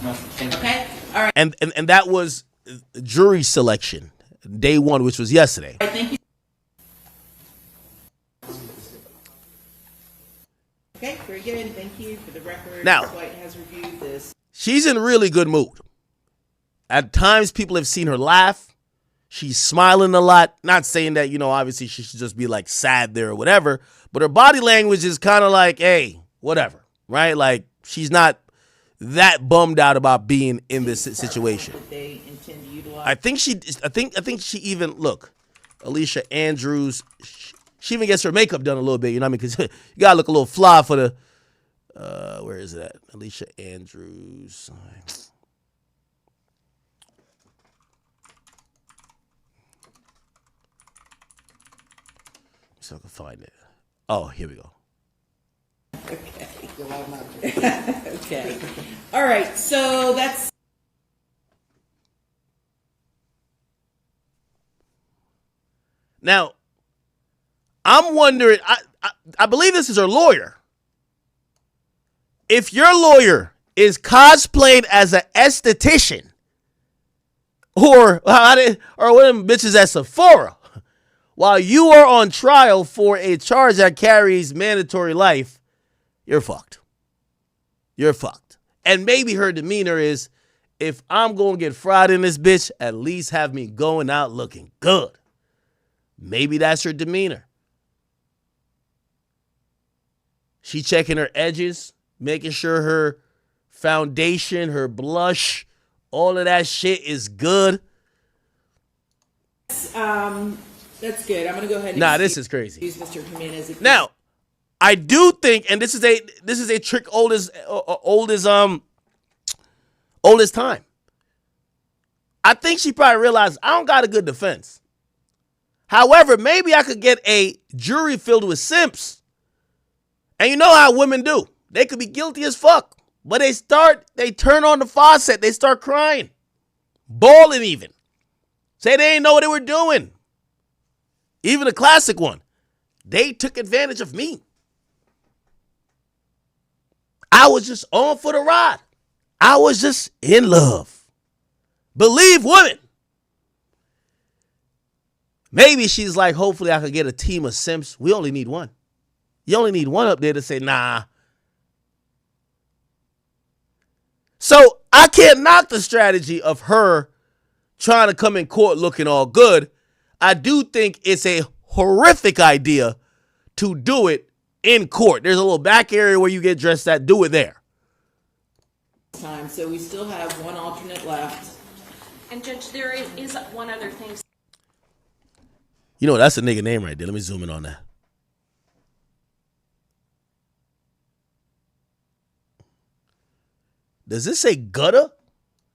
Okay? All right. And that was jury selection, day one, which was yesterday. All right, thank you. Okay, very good. Thank you. For the record, Now, Ms. White has reviewed this. She's in really good mood. At times, people have seen her laugh. She's smiling a lot. Not saying that, obviously she should just be like sad there or whatever, but her body language is kind of like, hey, whatever, right? Like she's not that bummed out about being in this situation. They intend to utilize. I think she even, look, Alicia Andrews, she even gets her makeup done a little bit, you know what I mean? Because you got to look a little fly for the, where is it at? Alicia Andrews. So I can find it. Oh, here we go. Okay. Okay. All right. So that's. Now, I'm wondering, I believe this is her lawyer. If your lawyer is cosplaying as an esthetician or one of them bitches at Sephora, while you are on trial for a charge that carries mandatory life, you're fucked. You're fucked. And maybe her demeanor is, if I'm going to get fried in this bitch, at least have me going out looking good. Maybe that's her demeanor. She checking her edges, making sure her foundation, her blush, all of that shit is good. That's good. I'm gonna go ahead. And this is crazy. Use Mr. Jimenez. Now, I do think, and this is a trick old as time. I think she probably realized I don't got a good defense. However, maybe I could get a jury filled with simps. And you know how women do. They could be guilty as fuck. But they turn on the faucet, they start crying. Bawling even. Say they didn't know what they were doing. Even a classic one. They took advantage of me. I was just on for the ride. I was just in love. Believe women. Maybe she's like, hopefully I could get a team of simps. We only need one. You only need one up there to say, nah. So I can't knock the strategy of her trying to come in court looking all good. I do think it's a horrific idea to do it in court. There's a little back area where you get dressed at. Do it there. Time. So we still have one alternate left. And Judge, there is one other thing. You know, that's a nigga name right there. Let me zoom in on that. Does this say gutter?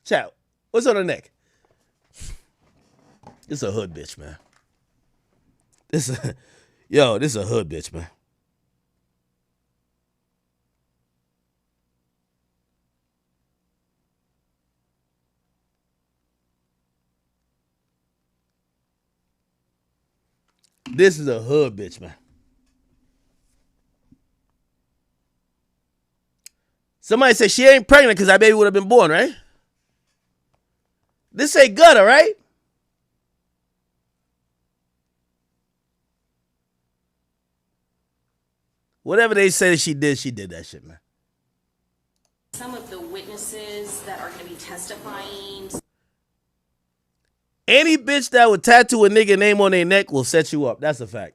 Chat, what's on her neck? This a hood bitch, man. This is a hood bitch, man. This is a hood bitch, man. Somebody said she ain't pregnant because that baby would have been born, right? This ain't gutter, right? Whatever they say she did that shit, man. Some of the witnesses that are going to be testifying. Any bitch that would tattoo a nigga name on their neck will set you up. That's a fact.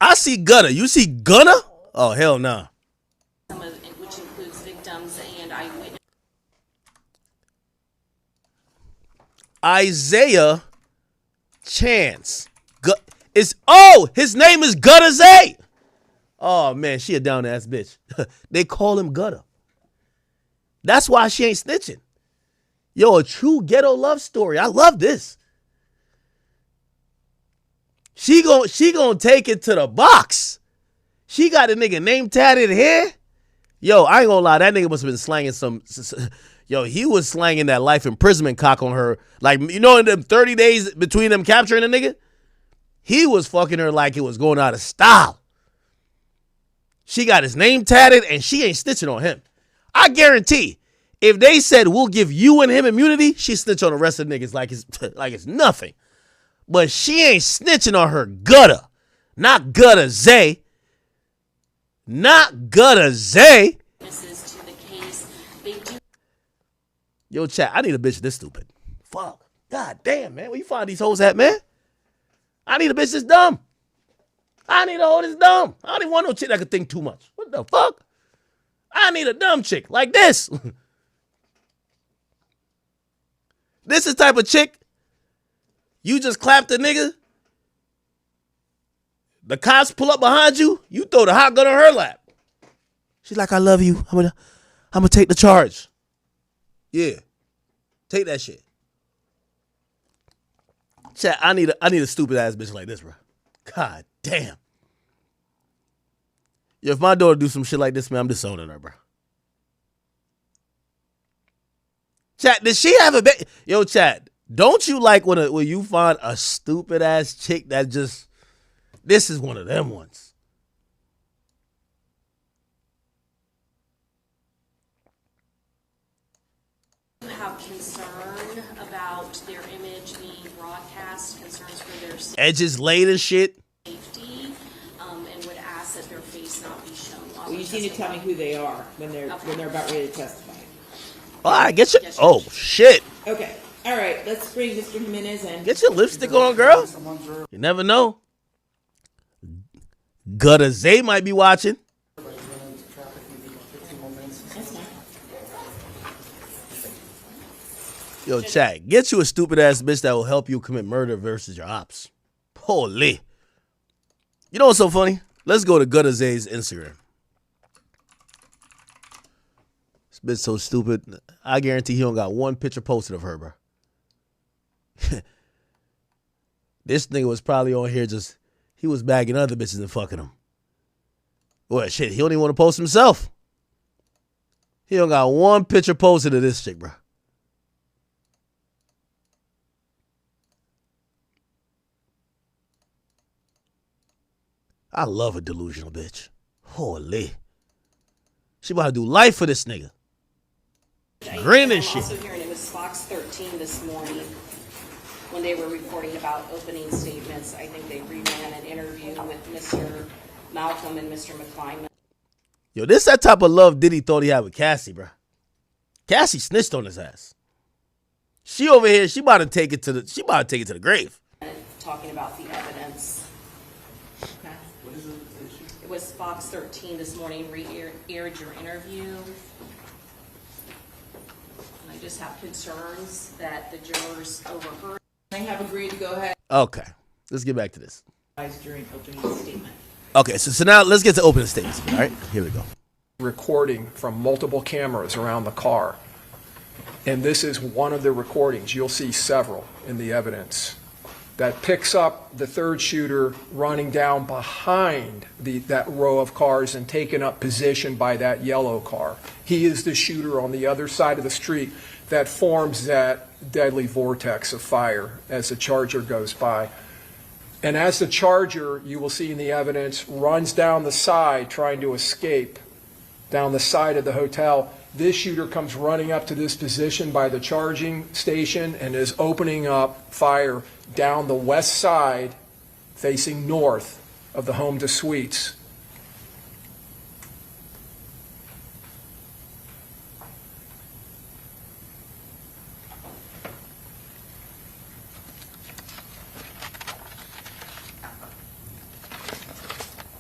I see gutter. You see gunner? Oh, hell no. Some of it, which includes victims and eyewitnesses. Isaiah Chance. His name is Gutter Zay. Oh, man, she a down-ass bitch. They call him Gutter. That's why she ain't snitching. Yo, a true ghetto love story. I love this. She gon' take it to the box. She got a nigga name tatted here. Yo, I ain't gonna lie. That nigga must have been slanging some. Yo, he was slanging that life imprisonment cock on her. Like, you know, in them 30 days between them capturing the nigga, he was fucking her like it was going out of style. She got his name tatted, and she ain't snitching on him. I guarantee, if they said we'll give you and him immunity, she snitch on the rest of the niggas like it's nothing. But she ain't snitching on her gutter. Not gutter Zay. Not gutter Zay. Witnesses to the case, they do. Yo, chat, I need a bitch this stupid. Fuck. God damn, man. Where you find these hoes at, man? I need a bitch this dumb. I need a hoe this dumb. I don't even want no chick that can think too much. What the fuck? I need a dumb chick like this. This is the type of chick, you just clap the nigga, the cops pull up behind you, you throw the hot gun on her lap. She's like, I love you. I'm gonna take the charge. Yeah. Take that shit. Chat, I need a stupid ass bitch like this, bro. God damn. Yo, if my daughter do some shit like this, man, I'm disowning her, bro. Chat, did she have a baby? Yo, chat, don't you like when you find a stupid ass chick that just, this is one of them ones. Have concern about their image being broadcast, concerns for their Edges laid and shit. safety, and would ask that their face not be shown. Well, you just need to tell me who they are when they're about ready to testify. All right, get your, oh shit. Okay. All right. Let's bring Mr. Jimenez in. Get your lipstick on, girl. You never know. Gutter Zay might be watching. Yo, chat, get you a stupid ass bitch that will help you commit murder versus your ops. Holy. You know what's so funny? Let's go to Gutter Zay's Instagram. This bitch so stupid. I guarantee he don't got one picture posted of her, bro. This nigga was probably on here just, he was bagging other bitches and fucking them. Well, shit, he don't even want to post himself. He don't got one picture posted of this chick, bro. I love a delusional bitch. Holy. She about to do life for this nigga. Grin and shit. I'm also hearing it was Fox 13 this morning when they were reporting about opening statements. I think they reran an interview with Mr. Malcolm and Mr. McClyman. Yo, this that type of love Diddy thought he had with Cassie, bro. Cassie snitched on his ass. She over here, she about to take it to the grave. Talking about the evidence. Okay. It was Fox 13 this morning, aired your interview. And I just have concerns that the jurors overheard. They have agreed to go ahead Okay, let's get back to this. during opening statement. Okay, so now let's get to opening statements. All right, here we go. Recording from multiple cameras around the car. And this is one of the recordings. You'll see several in the evidence that picks up the third shooter running down behind that row of cars and taking up position by that yellow car. He is the shooter on the other side of the street that forms that deadly vortex of fire as the Charger goes by. And as the Charger, you will see in the evidence, runs down the side trying to escape down the side of the hotel, this shooter comes running up to this position by the charging station and is opening up fire down the west side facing north of the home to suites.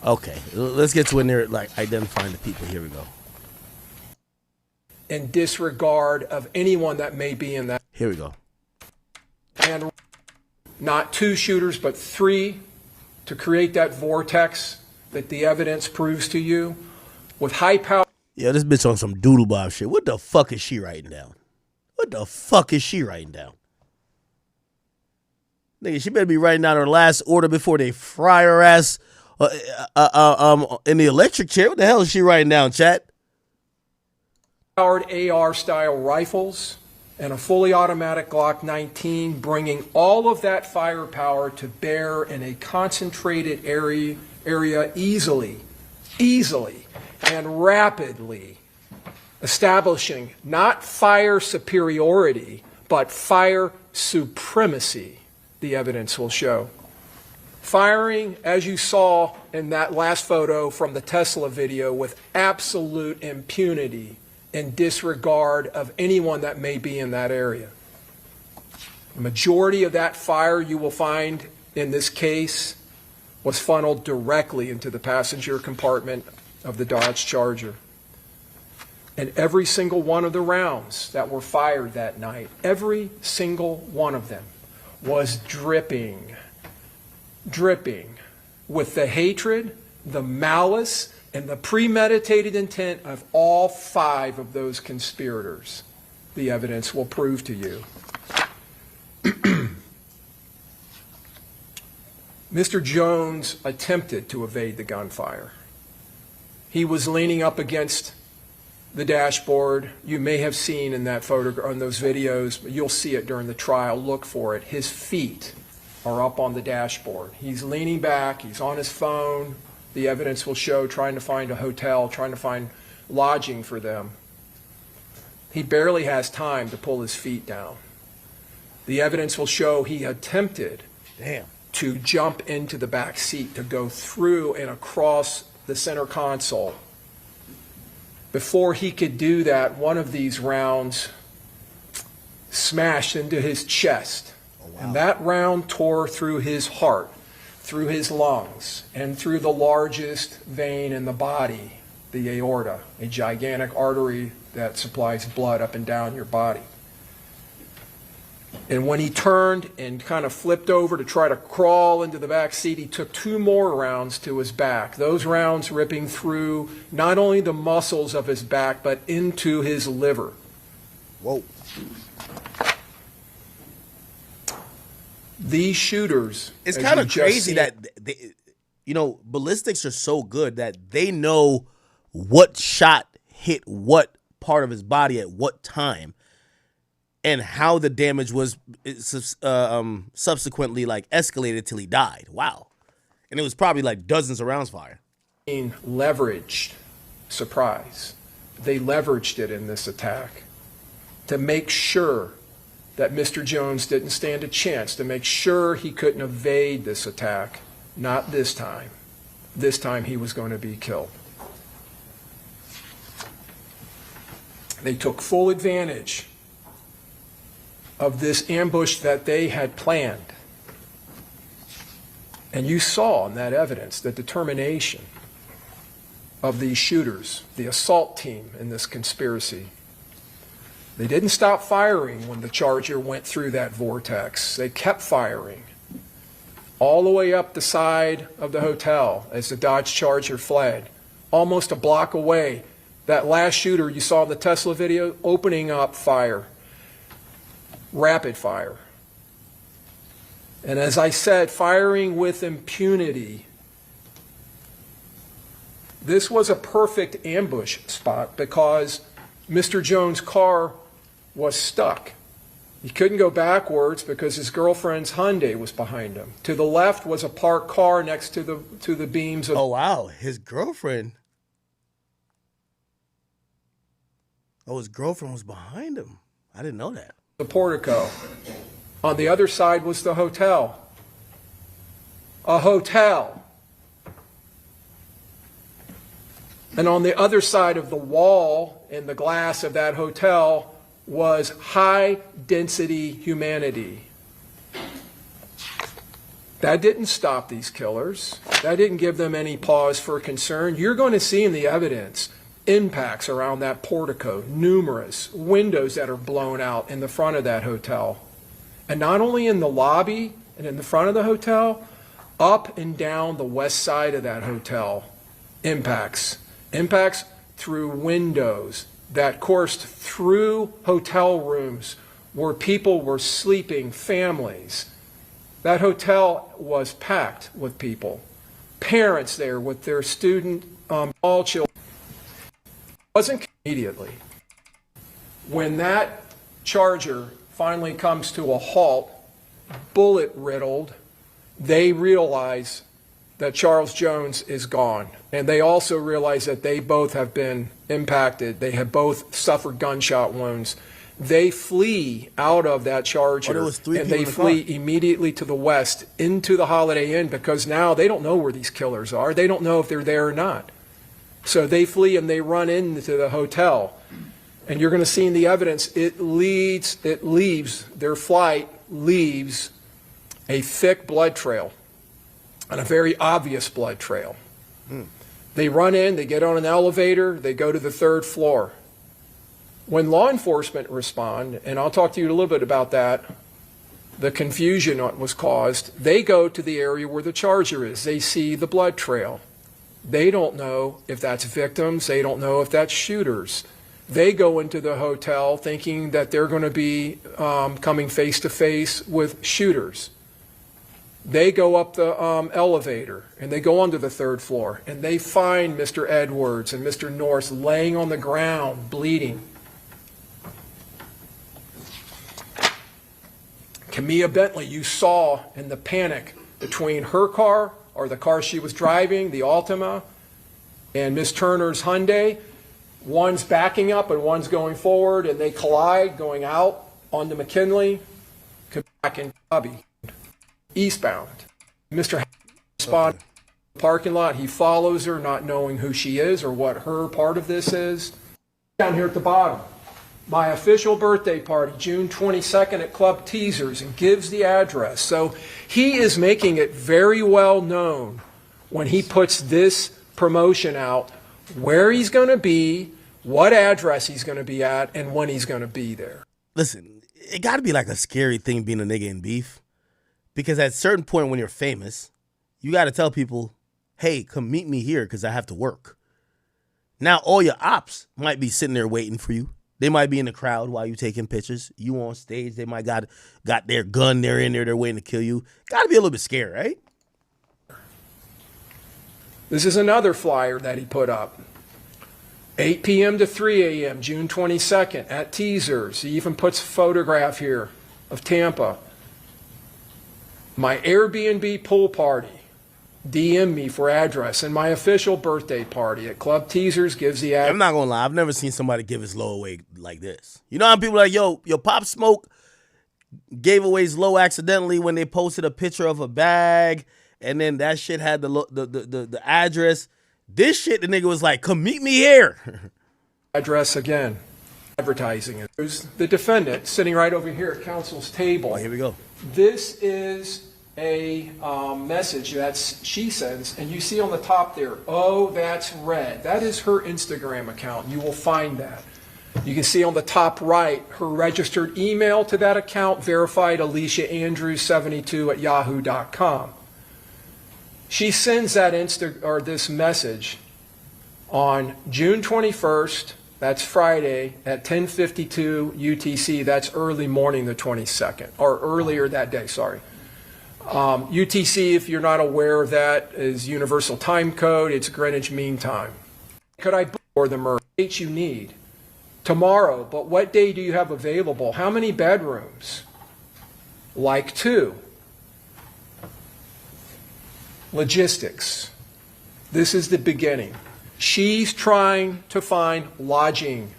Okay, let's get to when they're like identifying the people. Here we go. In disregard of anyone that may be in that. Here we go. And not two shooters, but three to create that vortex that the evidence proves to you with high power. Yeah, this bitch on some doodle bob shit. What the fuck is she writing down? What the fuck is she writing down? Nigga, she better be writing down her last order before they fry her ass in the electric chair. What the hell is she writing down, chat? Powered AR-style rifles and a fully automatic Glock 19, bringing all of that firepower to bear in a concentrated area easily easily and rapidly, establishing not fire superiority, but fire supremacy, the evidence will show. Firing, as you saw in that last photo from the Tesla video, with absolute impunity and disregard of anyone that may be in that area. The majority of that fire you will find in this case was funneled directly into the passenger compartment of the Dodge Charger. And every single one of the rounds that were fired that night, every single one of them was dripping with the hatred, the malice, and the premeditated intent of all 5 of those conspirators. The evidence will prove to you. Mr. Jones attempted to evade the gunfire. He was leaning up against the dashboard. You may have seen in that photo, on those videos, but you'll see it during the trial. Look for it. His feet are up on the dashboard. He's leaning back. He's on his phone. The evidence will show trying to find a hotel, trying to find lodging for them. He barely has time to pull his feet down. The evidence will show he attempted to jump into the back seat, to go through and across the center console. Before he could do that, one of these rounds smashed into his chest. Oh, wow. And that round tore through his heart, through his lungs, and through the largest vein in the body, the aorta, a gigantic artery that supplies blood up and down your body. And when he turned and kind of flipped over to try to crawl into the back seat, he took 2 more rounds to his back. Those rounds ripping through not only the muscles of his back, but into his liver. Whoa. These shooters... It's kind of crazy that, they, ballistics are so good that they know what shot hit what part of his body at what time, and how the damage was subsequently escalated till he died. Wow. And it was probably dozens of rounds fired. Leveraged surprise. They leveraged it in this attack to make sure that Mr. Jones didn't stand a chance, to make sure he couldn't evade this attack. Not this time. This time he was going to be killed. They took full advantage of this ambush that they had planned. And you saw in that evidence the determination of these shooters, the assault team in this conspiracy. They didn't stop firing when the Charger went through that vortex. They kept firing all the way up the side of the hotel as the Dodge Charger fled. Almost a block away, that last shooter you saw in the Tesla video opening up fire. Rapid fire. And as I said, firing with impunity. This was a perfect ambush spot because Mr. Jones' car was stuck. He couldn't go backwards because his girlfriend's Hyundai was behind him. To the left was a parked car next to the beams of... Oh, wow. His girlfriend was behind him. I didn't know that. The portico. On the other side was the hotel. A hotel. And on the other side of the wall in the glass of that hotel was high-density humanity. That didn't stop these killers. That didn't give them any pause for concern. You're going to see in the evidence impacts around that portico, numerous windows that are blown out in the front of that hotel. And not only in the lobby and in the front of the hotel, up and down the west side of that hotel, impacts. Impacts through windows that coursed through hotel rooms where people were sleeping, families. That hotel was packed with people. Parents there with their student, all children. It wasn't immediately. When that Charger finally comes to a halt, bullet riddled, they realize that Charles Jones is gone. And they also realize that they both have been impacted. They have both suffered gunshot wounds. They flee out of that Charger, there was three and people they in the flee car. immediately to the west into the Holiday Inn, because now they don't know where these killers are. They don't know if they're there or not. So they flee and they run into the hotel. And you're going to see in the evidence, their flight leaves a thick blood trail, and a very obvious blood trail. They run in, they get on an elevator, they go to the 3rd floor. When law enforcement respond, and I'll talk to you a little bit about that, the confusion that was caused, they go to the area where the Charger is. They see the blood trail. They don't know if that's victims. They don't know if that's shooters. They go into the hotel thinking that they're going to be coming face to face with shooters. They go up the elevator, and they go onto the 3rd floor, and they find Mr. Edwards and Mr. Norris laying on the ground, bleeding. Camilla Bentley, you saw in the panic between her car, or the car she was driving, the Altima, and Miss Turner's Hyundai. One's backing up and one's going forward, and they collide going out onto McKinley, back in Cubby, eastbound. Mr. Respond to the parking lot. He follows her, not knowing who she is or what her part of this is. Down here at the bottom, my official birthday party, June 22nd at Club Teasers, and gives the address. So he is making it very well known when he puts this promotion out where he's going to be, what address he's going to be at, and when he's going to be there. Listen, it got to be like a scary thing being a nigga in beef, because at a certain point when you're famous, you got to tell people, hey, come meet me here because I have to work. Now all your ops might be sitting there waiting for you. They might be in the crowd while you taking pictures. You on stage, they might got their gun, they're in there, they're waiting to kill you. Got to be a little bit scared, right? This is another flyer that he put up. 8 p.m. to 3 a.m., June 22nd at Teasers. He even puts a photograph here of Tampa. My Airbnb pool party. DM me for address, and my official birthday party at Club Teasers gives the address. I'm not going to lie. I've never seen somebody give his low away like this. You know how people are like, yo, Pop Smoke gave away his low accidentally when they posted a picture of a bag, and then that shit had the address. This shit, the nigga was like, come meet me here. Address again. Advertising it. There's the defendant sitting right over here at counsel's table. Oh, here we go. This is a message that she sends, and you see on the top there, oh, that's red. That is her Instagram account. You will find that. You can see on the top right, her registered email to that account, verified Alicia Andrews 72 at yahoo.com. She sends that this message on June 21st, that's Friday, at 10:52 UTC. That's early morning the 22nd, or earlier that day, sorry. UTC, if you're not aware of that, is Universal Time Code. It's Greenwich Mean Time. Could I book for the murder? Dates you need? Tomorrow, but what day do you have available? How many bedrooms? Like 2. Logistics. This is the beginning. She's trying to find lodging.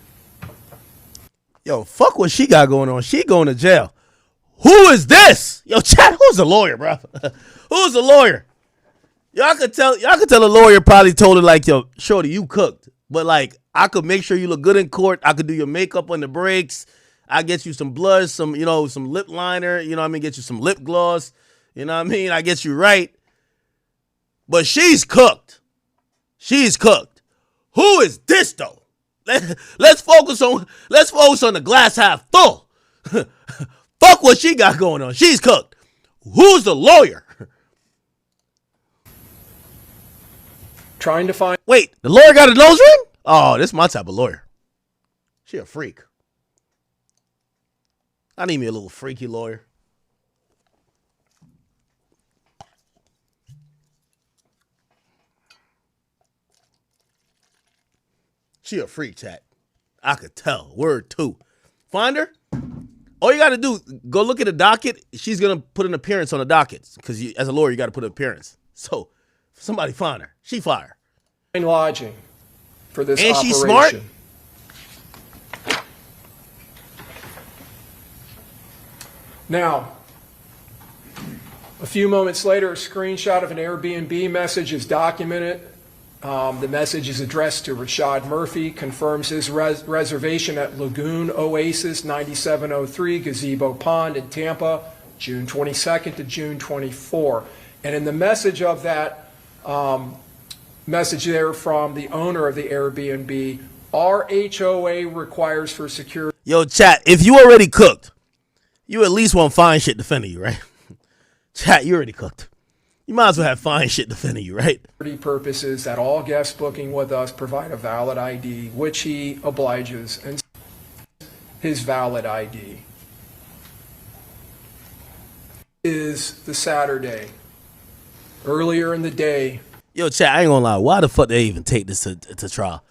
Yo, fuck what she got going on. She going to jail. Who is this? Yo, chat, who's the lawyer, bro? Who's the lawyer? Y'all could tell the lawyer probably told her, like, yo, shorty, you cooked. But, like, I could make sure you look good in court. I could do your makeup on the breaks. I get you some blush, some lip liner, get you some lip gloss. You know what I mean? I get you right. But she's cooked. She's cooked. Who is this, though? Let's focus on the glass half full. Fuck what she got going on. She's cooked. Who's the lawyer? Trying to find... Wait, the lawyer got a nose ring? Oh, this is my type of lawyer. She a freak. I need me a little freaky lawyer. She a freak, chat. I could tell. Word 2. Find her. All you got to do, go look at the docket. She's going to put an appearance on the docket because as a lawyer, you got to put an appearance. So Somebody find her. She fire. Lodging for this And operation. she's smart? Now, a few moments later, a screenshot of an Airbnb message is documented. The message is addressed to Rashad Murphy, confirms his reservation at Lagoon Oasis 9703 Gazebo Pond in Tampa, June 22nd to June 24. And in the message of that message there from the owner of the Airbnb, our HOA requires for security. Yo, chat, if you already cooked, you at least want fine shit defending you, right? Chat, you already cooked. You might as well have fine shit defending you, right? Purposes that all guests booking with us provide a valid ID, which he obliges, and his valid ID is the Saturday. Earlier in the day. Yo, chat, I ain't gonna lie. Why the fuck they even take this to trial?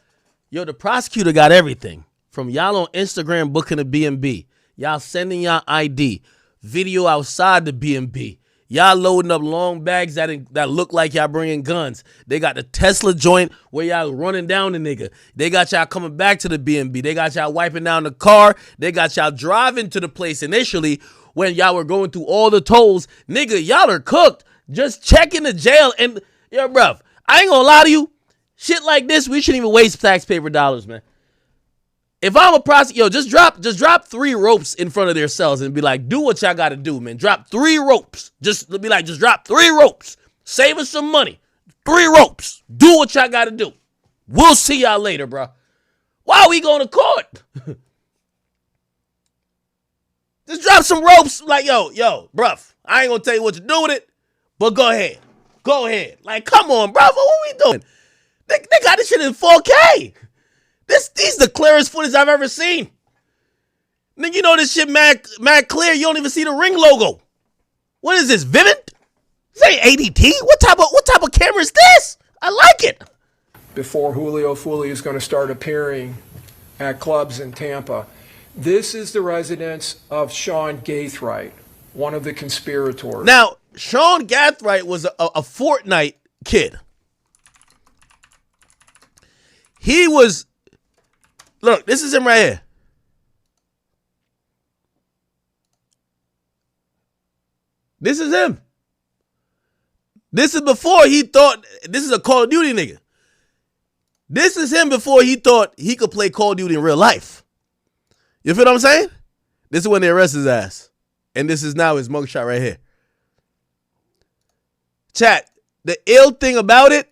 Yo, the prosecutor got everything. From y'all on Instagram booking a B&B. Y'all sending y'all ID. Video outside the B&B. Y'all loading up long bags that look like y'all bringing guns. They got the Tesla joint where y'all running down the nigga. They got y'all coming back to the B&B. They got y'all wiping down the car. They got y'all driving to the place initially when y'all were going through all the tolls. Nigga, y'all are cooked. Just checking the jail and, yo, bruv, I ain't gonna lie to you. Shit like this, we shouldn't even waste taxpayer dollars, man. If I'm a prosecutor, yo, just drop 3 ropes in front of their cells and be like, do what y'all got to do, man. Drop 3 ropes. Just be like, just drop 3 ropes. Save us some money. 3 ropes. Do what y'all got to do. We'll see y'all later, bro. Why are we going to court? Just drop some ropes. Like, yo, bruv, I ain't going to tell you what to do with it, but go ahead. Go ahead. Like, come on, bro. What we doing? They got this shit in 4K. These the clearest footage I've ever seen. Nigga, you know this shit mad clear. You don't even see the Ring logo. What is this, Vivint? This ain't ADT. What type of camera is this? I like it. Before Julio Foolio is going to start appearing at clubs in Tampa. This is the residence of Sean Gaithright, one of the conspirators. Now, Sean Gaithright was a Fortnite kid. He was... Look, this is him right here. This is him. This is before he thought, this is a Call of Duty nigga. This is him before he thought he could play Call of Duty in real life. You feel what I'm saying? This is when they arrest his ass. And this is now his mugshot right here. Chat, the ill thing about it,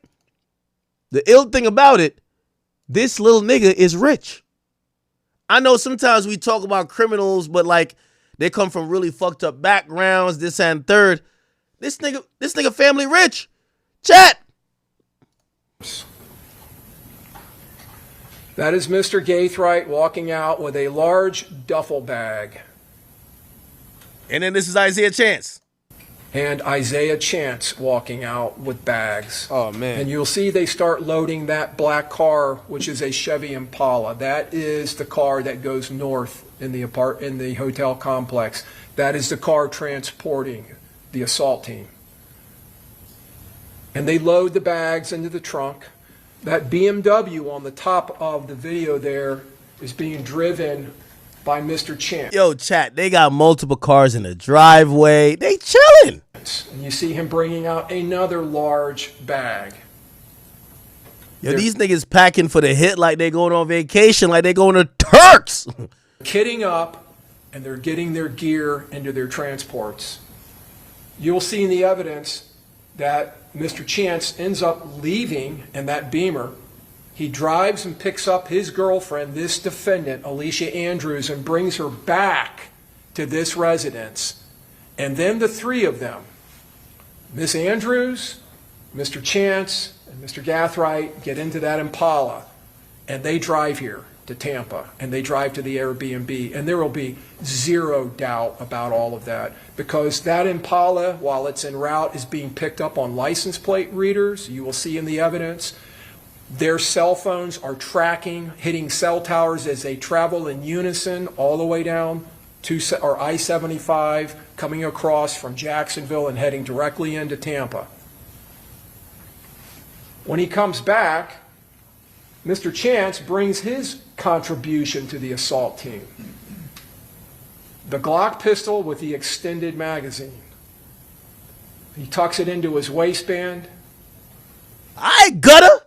this little nigga is rich. I know sometimes we talk about criminals, but like they come from really fucked up backgrounds, this and third. This nigga family rich. Chat. That is Mr. Gaithright walking out with a large duffel bag. And then this is Isaiah Chance. And Isaiah Chance walking out with bags. Oh, man. And you'll see they start loading that black car, which is a Chevy Impala. That is the car that goes north in the hotel complex. That is the car transporting the assault team. And they load the bags into the trunk. That BMW on the top of the video there is being driven by Mr. Chance. Yo, chat, they got multiple cars in the driveway. They chilling. And you see him bringing out another large bag. Yo, these niggas packing for the hit like they going on vacation, like they going to Turks. Kitting up, and they're getting their gear into their transports. You'll see in the evidence that Mr. Chance ends up leaving in that Beamer. He drives and picks up his girlfriend, this defendant, Alicia Andrews, and brings her back to this residence. And then the 3 of them, Miss Andrews, Mr. Chance, and Mr. Gaithright, get into that Impala, and they drive here to Tampa, and they drive to the Airbnb, and there will be zero doubt about all of that, because that Impala, while it's en route, is being picked up on license plate readers. You will see in the evidence. Their cell phones are tracking, hitting cell towers as they travel in unison all the way down to I-75, coming across from Jacksonville and heading directly into Tampa. When he comes back, Mr. Chance brings his contribution to the assault team. The Glock pistol with the extended magazine. He tucks it into his waistband. I Gutter.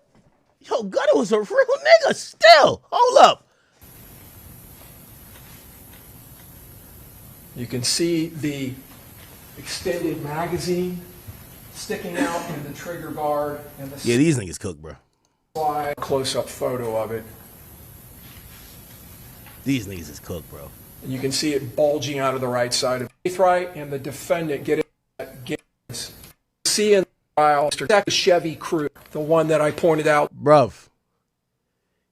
Yo, Gutter was a real nigga still. Hold up. You can see the extended magazine sticking out in the trigger guard and the Yeah, these niggas cook, bro. slide. Close-up photo of it. These niggas is cooked, bro. You can see it bulging out of the right side of the right, and the defendant getting see in the trial, the Chevy Cruze, the one that I pointed out. Bruv.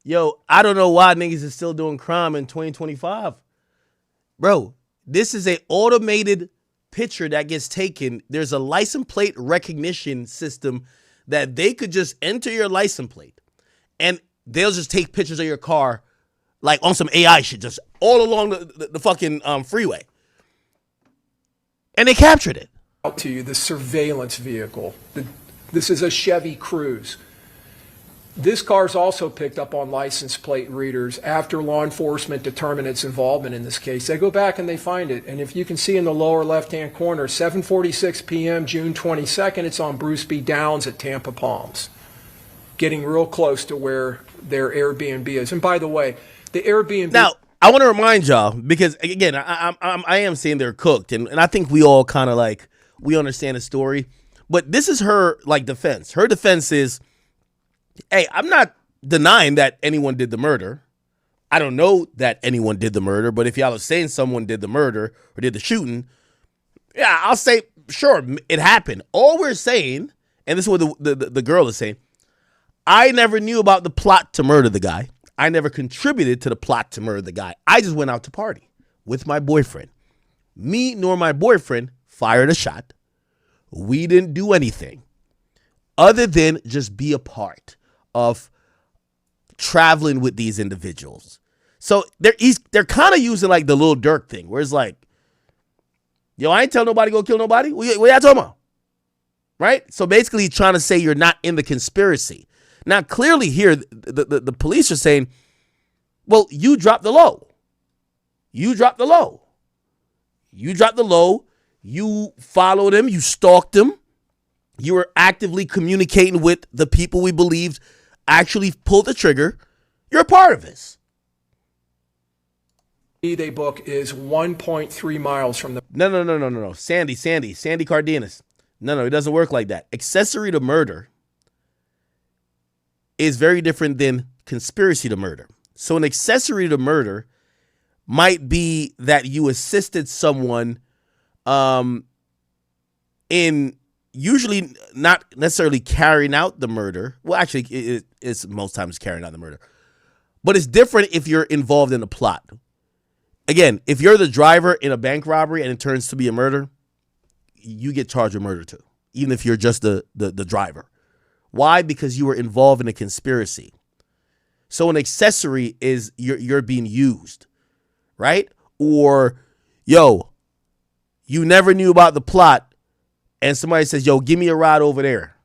Yo, I don't know why niggas is still doing crime in 2025. Bro, this is a automated picture that gets taken. There's a license plate recognition system that they could just enter your license plate and they'll just take pictures of your car like on some AI shit, just all along the fucking freeway. And they captured it. Out to you, the surveillance vehicle. This is a Chevy Cruze. This car is also picked up on license plate readers after law enforcement determine its involvement in this case. They go back and they find it. And if you can see in the lower left-hand corner, 7:46 p.m., June 22nd, it's on Bruce B. Downs at Tampa Palms, getting real close to where their Airbnb is. And by the way, the Airbnb... Now, I want to remind y'all, because, again, I am saying they're cooked, and I think we all kind of, like, we understand the story. But this is her, like, defense. Her defense is, hey, I'm not denying that anyone did the murder. I don't know that anyone did the murder, but if y'all are saying someone did the murder or did the shooting, yeah, I'll say, sure, it happened. All we're saying, and this is what the girl is saying, I never knew about the plot to murder the guy. I never contributed to the plot to murder the guy. I just went out to party with my boyfriend. Me nor my boyfriend fired a shot. We didn't do anything other than just be a part of traveling with these individuals. So they're kind of using like the Lil Durk thing, where it's like, yo, I ain't tell nobody go kill nobody. What y'all talking about? Right? So basically trying to say you're not in the conspiracy. Now, clearly here, the police are saying, well, you dropped the low. You dropped the low. You dropped the low. You followed him. You stalked him. You were actively communicating with the people we believed actually pulled the trigger. You're a part of this. They book is 1.3 miles from the... No. Sandy Cardenas. No, it doesn't work like that. Accessory to murder is very different than conspiracy to murder. So an accessory to murder might be that you assisted someone in usually not necessarily carrying out the murder. Well, actually, it's most times carrying out the murder. But it's different if you're involved in a plot. Again, if you're the driver in a bank robbery and it turns to be a murder, you get charged with murder too, even if you're just the driver. Why? Because you were involved in a conspiracy. So an accessory is you're being used, right? Or, yo, you never knew about the plot and somebody says, yo, give me a ride over there.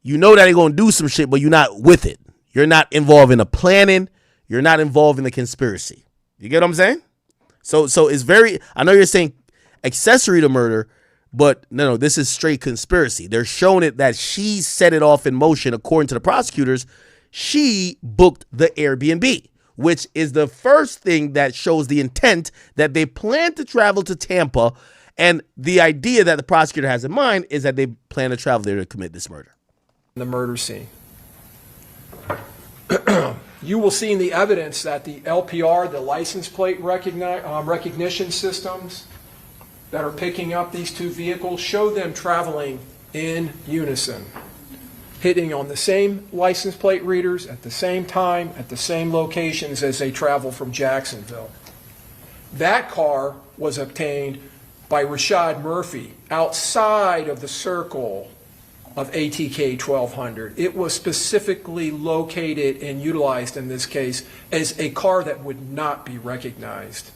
You know that they're going to do some shit, but you're not with it. You're not involved in the planning. You're not involved in the conspiracy. You get what I'm saying? So it's very, I know you're saying accessory to murder, but no, this is straight conspiracy. They're showing it that she set it off in motion. According to the prosecutors, she booked the Airbnb, which is the first thing that shows the intent that they plan to travel to Tampa. And the idea that the prosecutor has in mind is that they plan to travel there to commit this murder. The murder scene. You will see in the evidence that the LPR, the license plate recognition systems that are picking up these two vehicles, show them traveling in unison, hitting on the same license plate readers at the same time, at the same locations as they travel from Jacksonville. That car was obtained by Rashad Murphy outside of the circle of ATK 1200. It was specifically located and utilized in this case as a car that would not be recognized.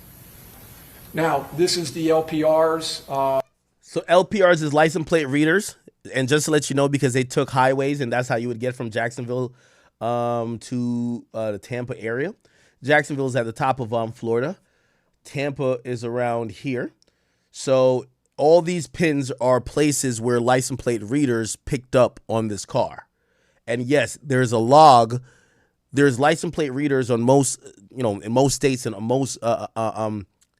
Now, this is the LPRs. So LPRs is license plate readers. And just to let you know, because they took highways, and that's how you would get from Jacksonville to the Tampa area. Jacksonville is at the top of Florida. Tampa is around here. So all these pins are places where license plate readers picked up on this car. And yes, there's a log. There's license plate readers on most, in most states and on most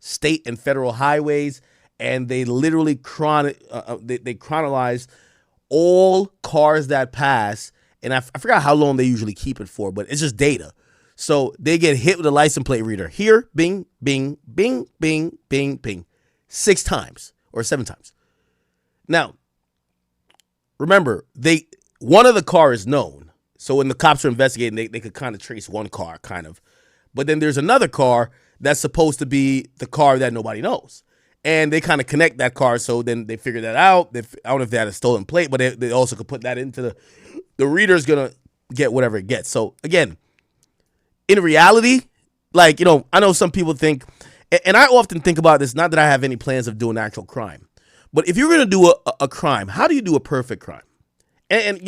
state and federal highways. And they literally they chronologize all cars that pass. And I forgot how long they usually keep it for, but it's just data. So they get hit with a license plate reader. Here, bing, bing, bing, bing, bing, bing. 6 times or 7 times. Now, remember, one of the car is known. So when the cops are investigating, they could kind of trace one car, kind of. But then there's another car that's supposed to be the car that nobody knows. And they kind of connect that car, so then they figure that out. I don't know if they had a stolen plate, but they also could put that into the reader's going to get whatever it gets. So, again, in reality, I know some people think, and I often think about this, not that I have any plans of doing actual crime, but if you're going to do a crime, how do you do a perfect crime? And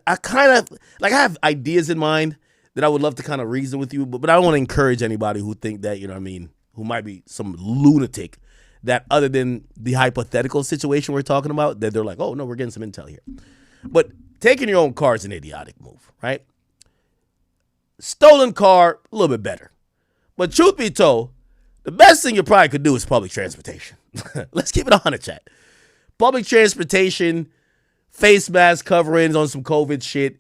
I kind of, I have ideas in mind that I would love to kind of reason with you, but I don't want to encourage anybody who think that, who might be some lunatic, that other than the hypothetical situation we're talking about, that they're like, oh, no, we're getting some intel here. But taking your own car is an idiotic move, right? Stolen car, a little bit better. But truth be told, the best thing you probably could do is public transportation. Let's keep it 100, chat. Public transportation, face mask coverings on some COVID shit,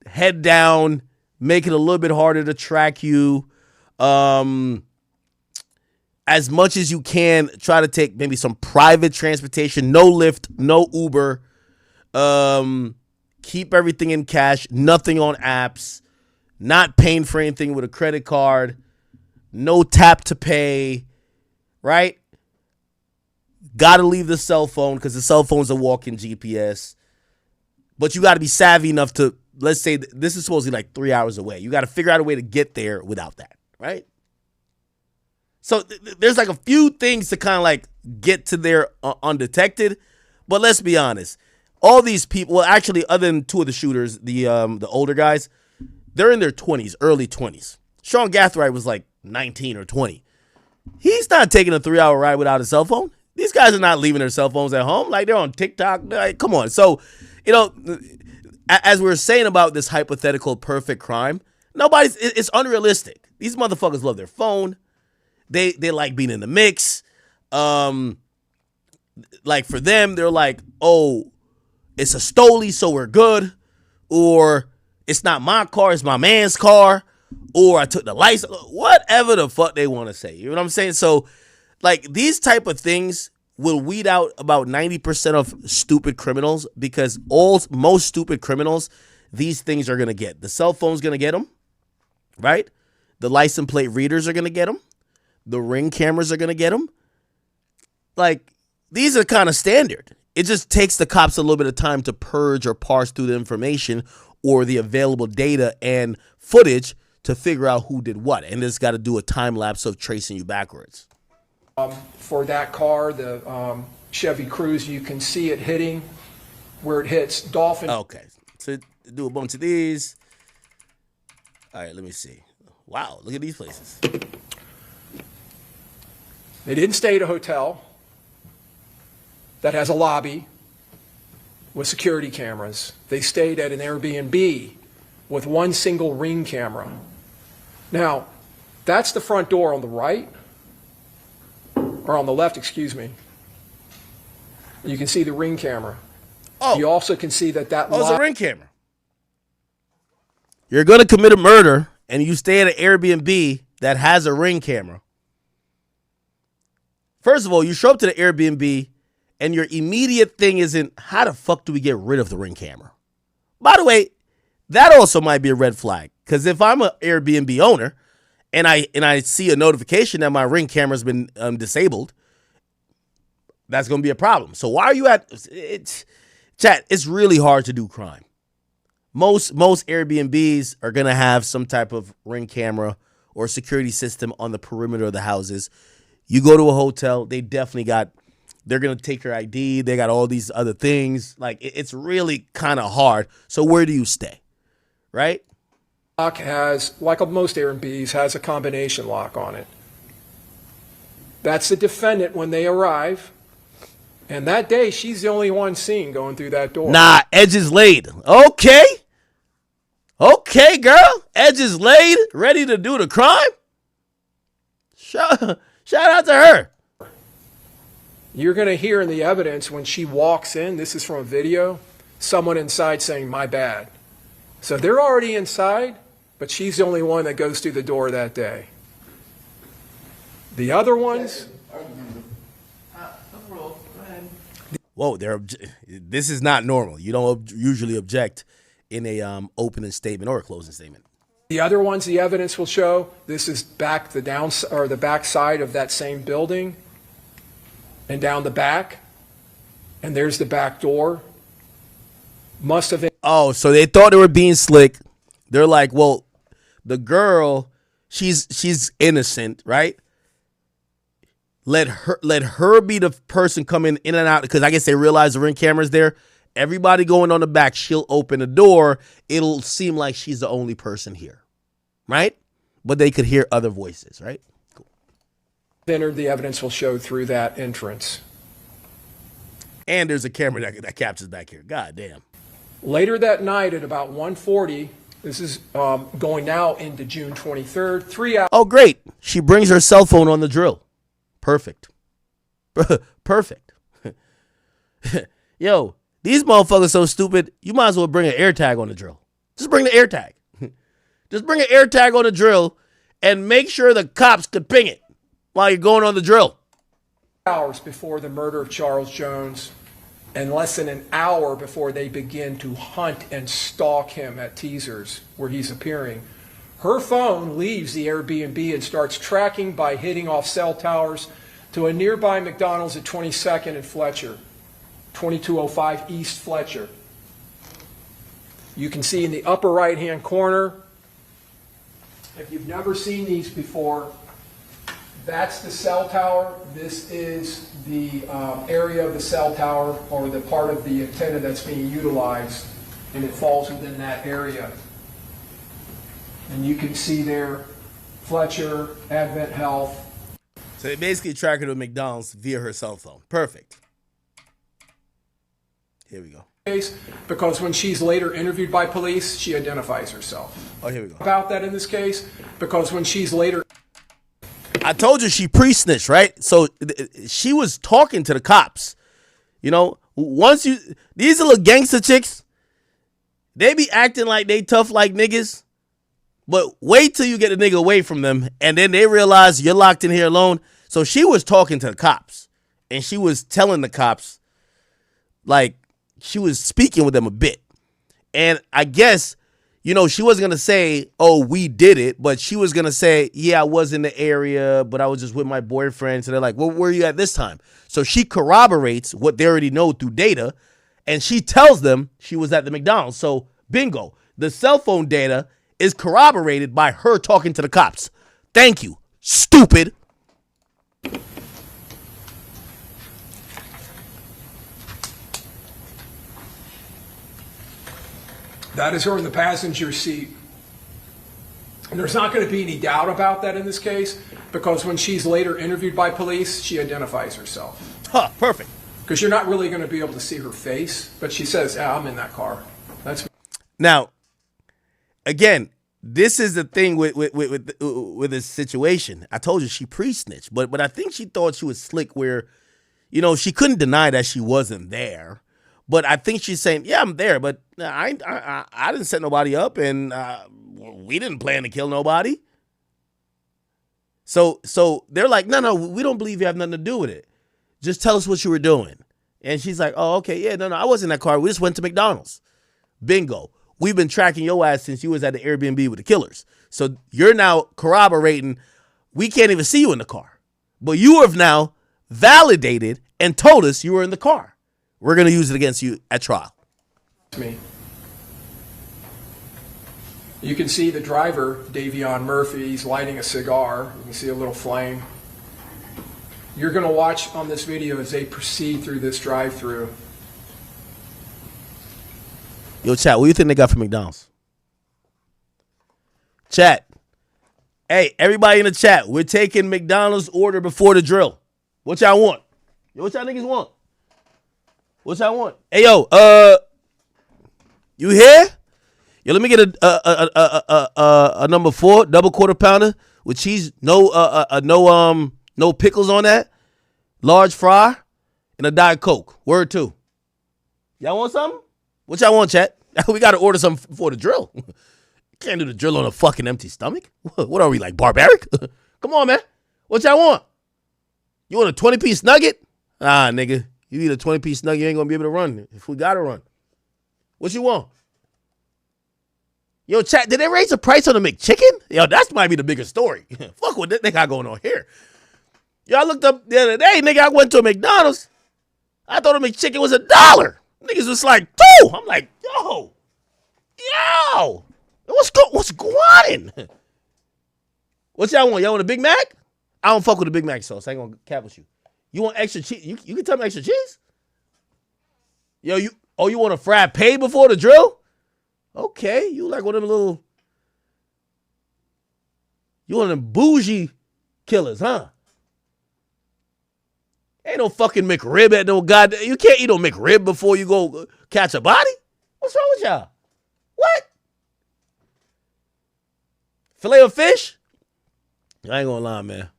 head down, make it a little bit harder to track you. As much as you can, try to take maybe some private transportation, no Lyft, no Uber. Keep everything in cash, nothing on apps, not paying for anything with a credit card, no tap to pay, right? Got to leave the cell phone because the cell phone's a walk-in GPS. But you got to be savvy enough to, let's say this is supposedly 3 hours away. You got to figure out a way to get there without that, right? So there's a few things to kind of get to there undetected. But let's be honest. All these people, well, actually, other than 2 of the shooters, the older guys, they're in their 20s, early 20s. Sean Gathright was 19 or 20. He's not taking a 3-hour ride without a cell phone. These guys are not leaving their cell phones at home. They're on TikTok. Come on. So, as we were saying about this hypothetical perfect crime, it's unrealistic. These motherfuckers love their phone. They like being in the mix. For them, they're oh, it's a Stoli, so we're good. Or it's not my car, it's my man's car. Or I took the license. Whatever the fuck they want to say. You know what I'm saying? So, these type of things will weed out about 90% of stupid criminals, because most stupid criminals, these things are going to get. The cell phone's going to get them, right? The license plate readers are going to get them. The ring cameras are going to get them. These are kind of standard. It just takes the cops a little bit of time to purge or parse through the information or the available data and footage to figure out who did what. And it's got to do a time lapse of tracing you backwards. For that car, the Chevy Cruze, you can see it hitting where it hits Dolphin. Okay. So do a bunch of these. All right, let me see. Wow, look at these places. They didn't stay at a hotel that has a lobby with security cameras. They stayed at an Airbnb with one single Ring camera. Now, that's the front door on the right, or on the left, excuse me. You can see the Ring camera. Oh. You also can see that it's a Ring camera. You're going to commit a murder and you stay at an Airbnb that has a Ring camera. First of all, you show up to the Airbnb and your immediate thing isn't, how the fuck do we get rid of the Ring camera? By the way, that also might be a red flag, because if I'm an Airbnb owner and I see a notification that my Ring camera's been disabled, that's going to be a problem. So why are you chat, it's really hard to do crime. Most Airbnbs are going to have some type of Ring camera or security system on the perimeter of the houses. You go to a hotel, they definitely got They're going to take your ID. They got all these other things. Like, it's really kind of hard. So where do you stay? Right? Lock has, like most Airbnbs, has a combination lock on it. That's the defendant when they arrive. And that day, she's the only one seen going through that door. Nah, edges laid. Okay. Okay, girl. Edges laid, ready to do the crime. Shout out to her. You're going to hear in the evidence when she walks in, this is from a video, someone inside saying, "My bad." So they're already inside, but she's the only one that goes through the door that day. The other ones, Whoa, this is not normal. You don't usually object in a opening statement or a closing statement. the evidence will show, this is back the back side of that same building, and down the back, and there's the back door. Must have been. Oh, so they thought they were being slick. They're like, well, the girl, she's innocent, right? Let her be the person coming in and out, because I guess they realize the ring camera's there. Everybody going on the back, she'll open the door. It'll seem like she's the only person here, right? But they could hear other voices, right? Cool. Entered, the evidence will show through that entrance. And there's a camera that captures back here. God damn. Later that night at about 1:40, this is going now into June 23rd, 3 hours. Oh, great. She brings her cell phone on the drill. Perfect. Perfect. Yo, these motherfuckers so stupid, you might as well bring an air tag on the drill. Just bring the air tag. Just bring an air tag on the drill and make sure the cops could ping it while you're going on the drill. Hours before the murder of Charles Jones, and less than an hour before they begin to hunt and stalk him at Teasers, where he's appearing. Her phone leaves the Airbnb and starts tracking by hitting off cell towers to a nearby McDonald's at 22nd and Fletcher, 2205 East Fletcher. You can see in the upper right-hand corner, if you've never seen these before, that's the cell tower. This is the area of the cell tower, or the part of the antenna that's being utilized, and it falls within that area. And you can see there, Fletcher, Advent Health. So they basically track her to McDonald's via her cell phone. Perfect. Here we go. Because when she's later interviewed by police, she identifies herself. Oh, here we go. About that in this case, because when she's later... I told you she pre-snitched, right? So she was talking to the cops. You know, these little gangster chicks, they be acting like they tough like niggas. But wait till you get the nigga away from them, and then they realize you're locked in here alone. So she was talking to the cops, and she was telling the cops, like, she was speaking with them a bit. And I guess, you know, she wasn't going to say, oh, we did it, but she was going to say, yeah, I was in the area, but I was just with my boyfriend. So they're like, well, where were you at this time? So she corroborates what they already know through data, and she tells them she was at the McDonald's. So bingo, the cell phone data is corroborated by her talking to the cops. Thank you, stupid. That is her in the passenger seat. And there's not going to be any doubt about that in this case, because when she's later interviewed by police, she identifies herself. Huh, perfect. Because you're not really going to be able to see her face, but she says, yeah, I'm in that car. That's Now, again, this is the thing with this situation. I told you she pre-snitched, but I think she thought she was slick where, you know, she couldn't deny that she wasn't there. But I think she's saying, yeah, I'm there, but I didn't set nobody up, and we didn't plan to kill nobody. So they're like, no, we don't believe you have nothing to do with it. Just tell us what you were doing. And she's like, oh, okay, yeah, no, I wasn't in that car. We just went to McDonald's. Bingo. We've been tracking your ass since you was at the Airbnb with the killers. So you're now corroborating we can't even see you in the car. But you have now validated and told us you were in the car. We're going to use it against you at trial. me. You can see the driver, Davion Murphy, he's lighting a cigar. You can see a little flame. You're going to watch on this video as they proceed through this drive-through. Yo, chat, what do you think they got from McDonald's? Chat. Hey, everybody in the chat, we're taking McDonald's order before the drill. What y'all want? Yo, what y'all niggas want? What y'all want? Hey, yo, you here? Yo, let me get a number 4 double quarter pounder with cheese, no pickles on that, large fry, and a Diet Coke. Word 2. Y'all want something? What y'all want, chat? We got to order something for the drill. Can't do the drill on a fucking empty stomach. What are we, like, barbaric? Come on, man. What y'all want? You want a 20-piece nugget? Ah, nigga. You eat a 20-piece nugget, you ain't going to be able to run if we got to run. What you want? Yo, chat, did they raise the price on the McChicken? Yo, that might be the biggest story. Fuck what they got going on here. Yo, I looked up the other day, nigga, I went to a McDonald's. I thought a McChicken was $1. Niggas was like, 2. I'm like, yo. What's going on? What y'all want? Y'all want a Big Mac? I don't fuck with a Big Mac sauce. I ain't gonna cap with you. You want extra cheese? You can tell me extra cheese? Yo, you want a fried pay before the drill? Okay, you like one of them little, you one of them bougie killers, huh? Ain't no fucking McRib at no goddamn, you can't eat no McRib before you go catch a body? What's wrong with y'all? What? Filet of fish? I ain't gonna lie, man.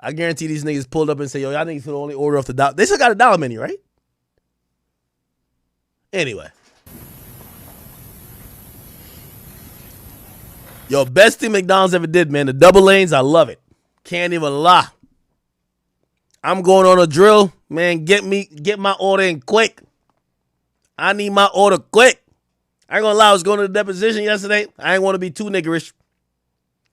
I guarantee these niggas pulled up and say, yo, y'all niggas can only order off the dollar. They still got a dollar menu, right? Anyway. Yo, best thing McDonald's ever did, man. The double lanes, I love it. Can't even lie. I'm going on a drill. Man, get my order in quick. I need my order quick. I ain't gonna lie, I was going to the deposition yesterday. I ain't want to be too niggerish.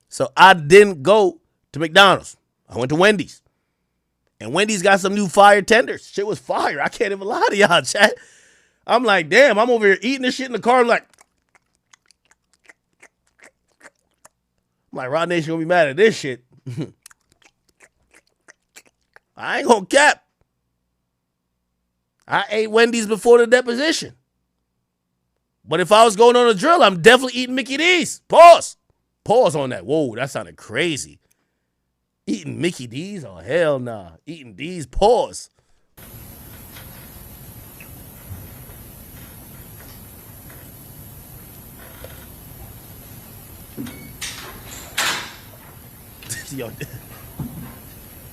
So I didn't go to McDonald's. I went to Wendy's. And Wendy's got some new fire tenders. Shit was fire. I can't even lie to y'all, chat. I'm like, damn, I'm over here eating this shit in the car. I'm like Rod Nation gonna be mad at this shit. I ain't gonna cap. I ate Wendy's before the deposition. But if I was going on a drill, I'm definitely eating Mickey D's. Pause. Pause on that. Whoa, that sounded crazy. Eating Mickey D's? Oh, hell nah. Eating D's? Pause.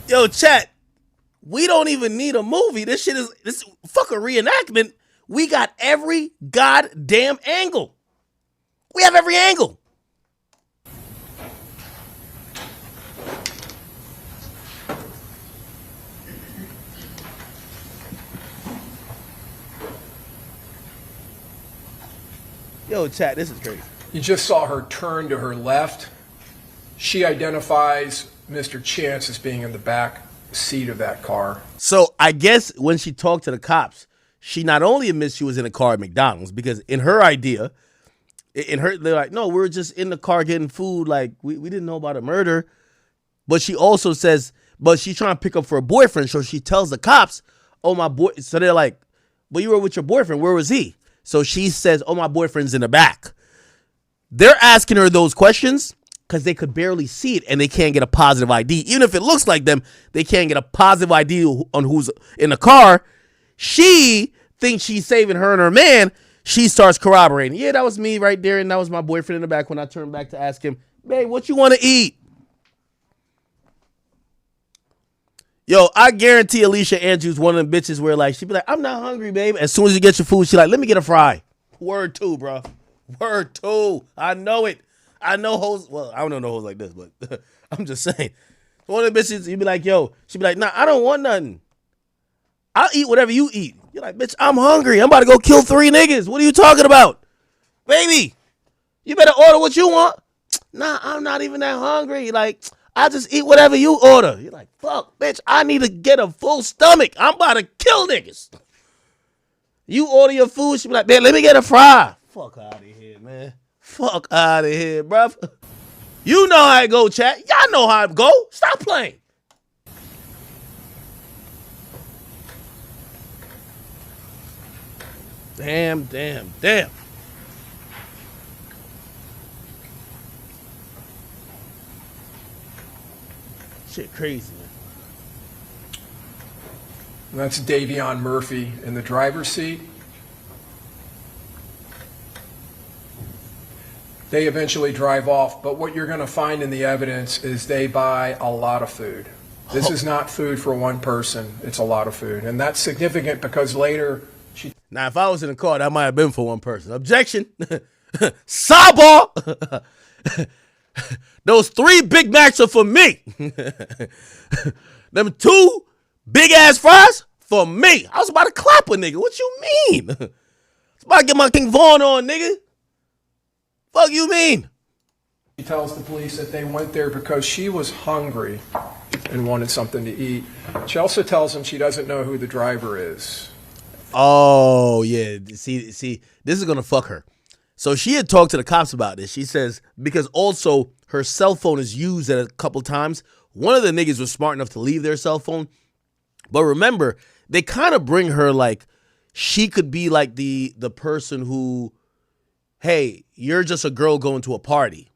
Yo, chat. We don't even need a movie. This fucking reenactment. We got every goddamn angle. We have every angle. Yo, chat, this is crazy. You just saw her turn to her left. She identifies Mr. Chance as being in the back seat of that car. So I guess when she talked to the cops, she not only admits she was in a car at McDonald's, because in her idea, they're like, no, we were just in the car getting food. Like, we didn't know about a murder. But she also says, but she's trying to pick up for a boyfriend. So she tells the cops, oh, my boy. So they're like, well, you were with your boyfriend. Where was he? So she says, oh, my boyfriend's in the back. They're asking her those questions because they could barely see it and they can't get a positive ID. Even if it looks like them, they can't get a positive ID on who's in the car. She thinks she's saving her and her man. She starts corroborating. Yeah, that was me right there, and that was my boyfriend in the back when I turned back to ask him, babe, what you want to eat? Yo, I guarantee Alicia Andrews one of them bitches where, like, she'd be like, I'm not hungry, babe. As soon as you get your food, she like, let me get a fry. Word 2, bro. Word 2. I know it. I know hoes. Well, I don't know hoes like this, but I'm just saying. One of the bitches, you'd be like, yo. She'd be like, nah, I don't want nothing. I'll eat whatever you eat. You're like, bitch, I'm hungry. I'm about to go kill 3 niggas. What are you talking about? Baby, you better order what you want. Nah, I'm not even that hungry. Like, I just eat whatever you order. You're like, fuck, bitch, I need to get a full stomach. I'm about to kill niggas. You order your food, she be like, man, let me get a fry. Fuck out of here, man. Fuck out of here, bruv. You know how I go, chat. Y'all know how I go. Stop playing. Damn, damn, damn. Shit crazy, man. That's Davion Murphy in the driver's seat. They eventually drive off, but what you're going to find in the evidence is they buy a lot of food. This is not food for one person. It's a lot of food. And that's significant because later she... Now, if I was in the car, that might have been for one person. Objection. Sidebar. Those 3 Big Macs are for me. Them 2 big-ass fries for me. I was about to clap a nigga. What you mean? I was about to get my King Vaughn on, nigga. Fuck you mean? She tells the police that they went there because she was hungry and wanted something to eat. She also tells them she doesn't know who the driver is. Oh, yeah. See, this is going to fuck her. So she had talked to the cops about this. She says, because also her cell phone is used at a couple times. One of the niggas was smart enough to leave their cell phone. But remember, they kind of bring her like she could be like the person who, hey, you're just a girl going to a party,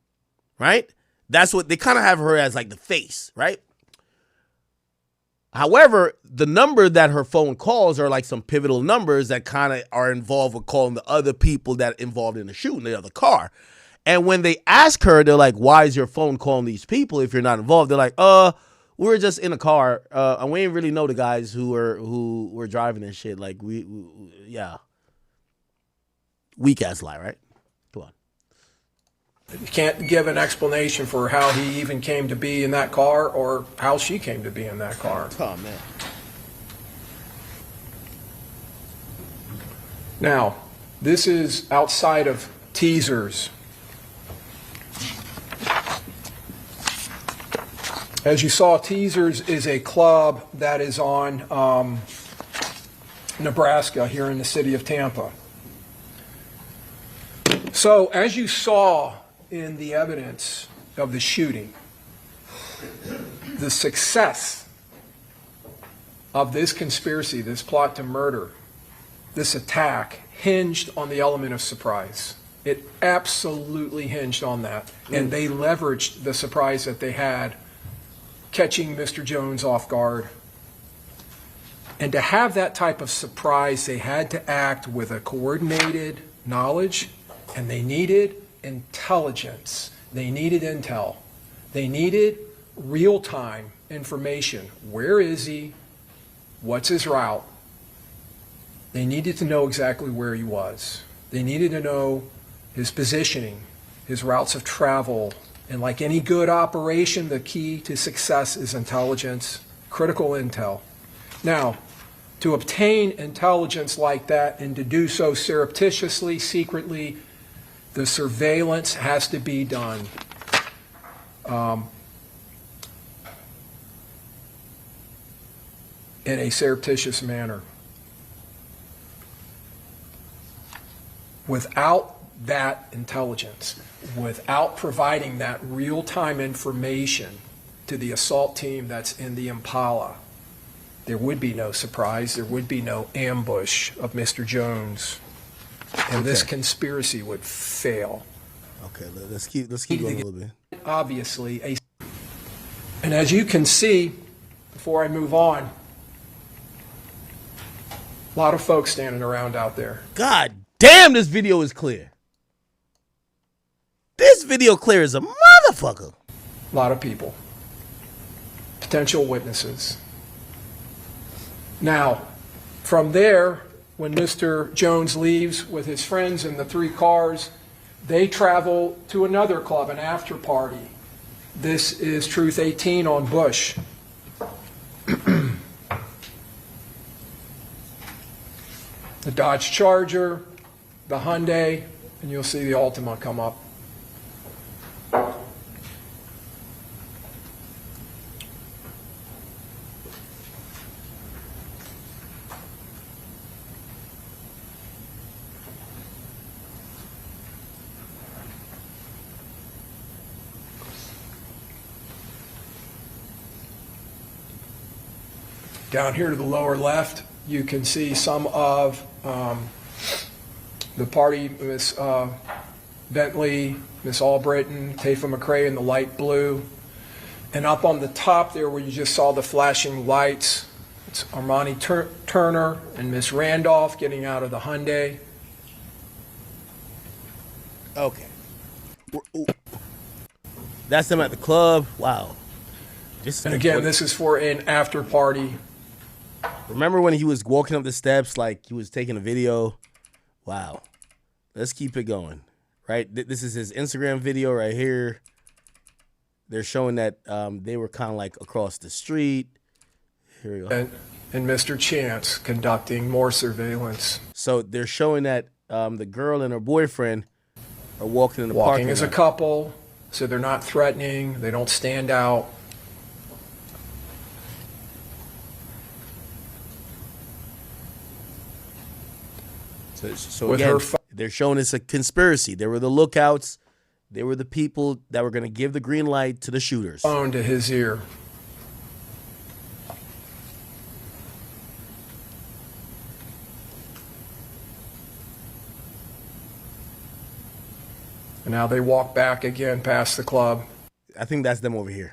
right? That's what they kind of have her as, like the face, right? However, the number that her phone calls are like some pivotal numbers that kind of are involved with calling the other people that involved in the shooting, the other car. And when they ask her, they're like, why is your phone calling these people if you're not involved? They're like, we're just in a car. And we ain't really know the guys who were driving and shit. Like, yeah. Weak ass lie, right? Come on. You can't give an explanation for how he even came to be in that car or how she came to be in that car. Oh, man. Now, this is outside of teasers. As you saw, Teasers is a club that is on Nebraska here in the city of Tampa. So, as you saw in the evidence of the shooting, the success of this conspiracy, this plot to murder, this attack hinged on the element of surprise. It absolutely hinged on that. And they leveraged the surprise that they had catching Mr. Jones off guard. And to have that type of surprise, they had to act with a coordinated knowledge, and they needed intelligence. They needed intel. They needed real-time information. Where is he? What's his route? They needed to know exactly where he was. They needed to know his positioning, his routes of travel. And like any good operation, the key to success is intelligence, critical intel. Now, to obtain intelligence like that and to do so surreptitiously, secretly, the surveillance has to be done in a surreptitious manner. Without that intelligence, without providing that real-time information to the assault team that's in the Impala, there would be no surprise, there would be no ambush of Mr. Jones, and this conspiracy would fail. Okay, let's keep going a little bit. Obviously, and as you can see, before I move on, a lot of folks standing around out there. God damn, this video is clear. This video clear as a motherfucker. A lot of people. Potential witnesses. Now, from there, when Mr. Jones leaves with his friends in the 3 cars, they travel to another club, an after party. This is Truth 18 on Bush. The Dodge Charger, the Hyundai, and you'll see the Altima come up. Down here to the lower left, you can see some of The party, Miss Bentley, Miss Albritton, Tafa McRae in the light blue. And up on the top there where you just saw the flashing lights, it's Armani Turner and Miss Randolph getting out of the Hyundai. Okay. That's them at the club. Wow. And again, this is for an after party. Remember when he was walking up the steps like he was taking a video? Wow. Let's keep it going. Right? This is his Instagram video right here. They're showing that they were kind of like across the street. Here we go. And Mr. Chance conducting more surveillance. So they're showing that the girl and her boyfriend are walking in the parking Walking as a lot. couple, so they're not threatening, they don't stand out. So With again, her pho- they're showing it's a conspiracy. They were the lookouts. They were the people that were going to give the green light to the shooters. Phone to his ear. And now they walk back again past the club. I think that's them over here.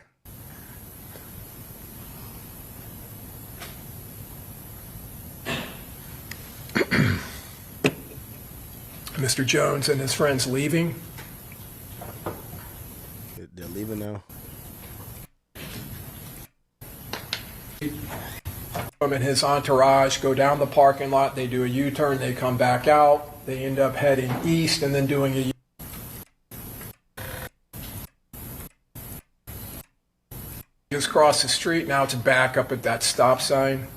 Mr. Jones and his friends leaving. They're leaving now. Him and his entourage go down the parking lot. They do a U-turn. They come back out. They end up heading east and then doing a U. Just cross the street. Now it's back up at that stop sign.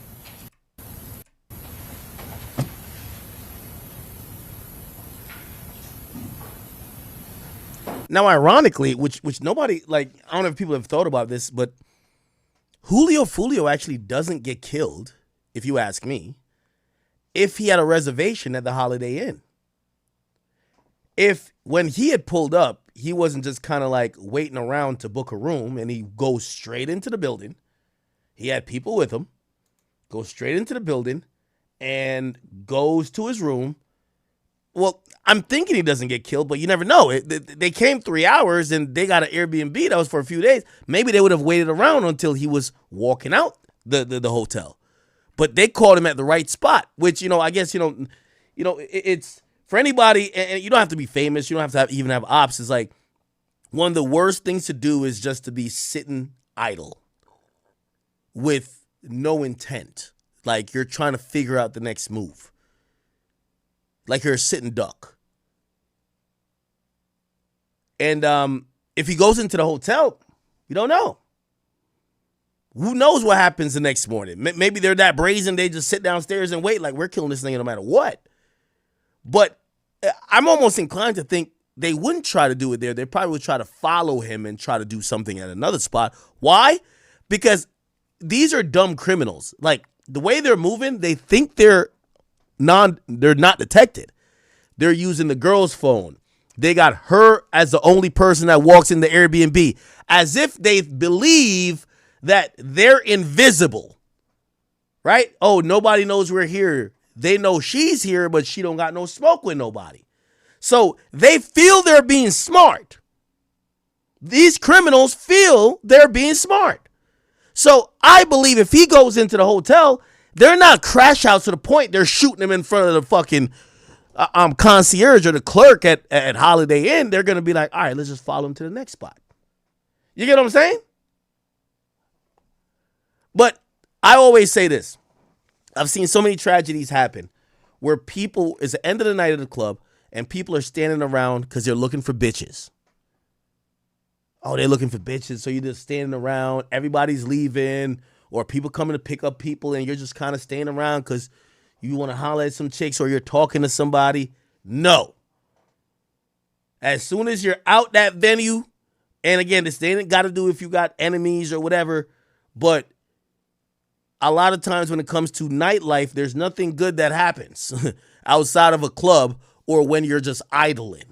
Now, ironically, which nobody, like, I don't know if people have thought about this, but Julio Foolio actually doesn't get killed, if you ask me, if he had a reservation at the Holiday Inn. If when he had pulled up, he wasn't just kind of like waiting around to book a room and he goes straight into the building. He had people with him, goes straight into the building and goes to his room. Well, I'm thinking he doesn't get killed, but you never know. They came 3 hours and they got an Airbnb that was for a few days. Maybe they would have waited around until he was walking out the hotel. But they caught him at the right spot, which, I guess, it's for anybody, and you don't have to be famous. You don't have to even have ops. It's like one of the worst things to do is just to be sitting idle with no intent. Like you're trying to figure out the next move. Like you're a sitting duck. And if he goes into the hotel, you don't know. Who knows what happens the next morning? Maybe they're that brazen, they just sit downstairs and wait like we're killing this thing no matter what. But I'm almost inclined to think they wouldn't try to do it there. They probably would try to follow him and try to do something at another spot. Why? Because these are dumb criminals. Like the way they're moving, they think they're not detected. They're using the girl's phone. They got her as the only person that walks in the Airbnb, as if they believe that they're invisible, right? Oh, nobody knows we're here. They know she's here, but she don't got no smoke with nobody. So they feel they're being smart. These criminals feel they're being smart. So I believe if he goes into the hotel, they're not crash outs to the point they're shooting him in front of the fucking concierge or the clerk at Holiday Inn. They're going to be like, all right, let's just follow him to the next spot. You get what I'm saying? But I always say this. I've seen so many tragedies happen where people, it's the end of the night at the club and people are standing around because they're looking for bitches. Oh, they're looking for bitches. So you're just standing around. Everybody's leaving. Or people coming to pick up people and you're just kind of staying around because you want to holler at some chicks or you're talking to somebody. No. As soon as you're out that venue, and again, this ain't got to do if you got enemies or whatever, but a lot of times when it comes to nightlife, there's nothing good that happens outside of a club or when you're just idling.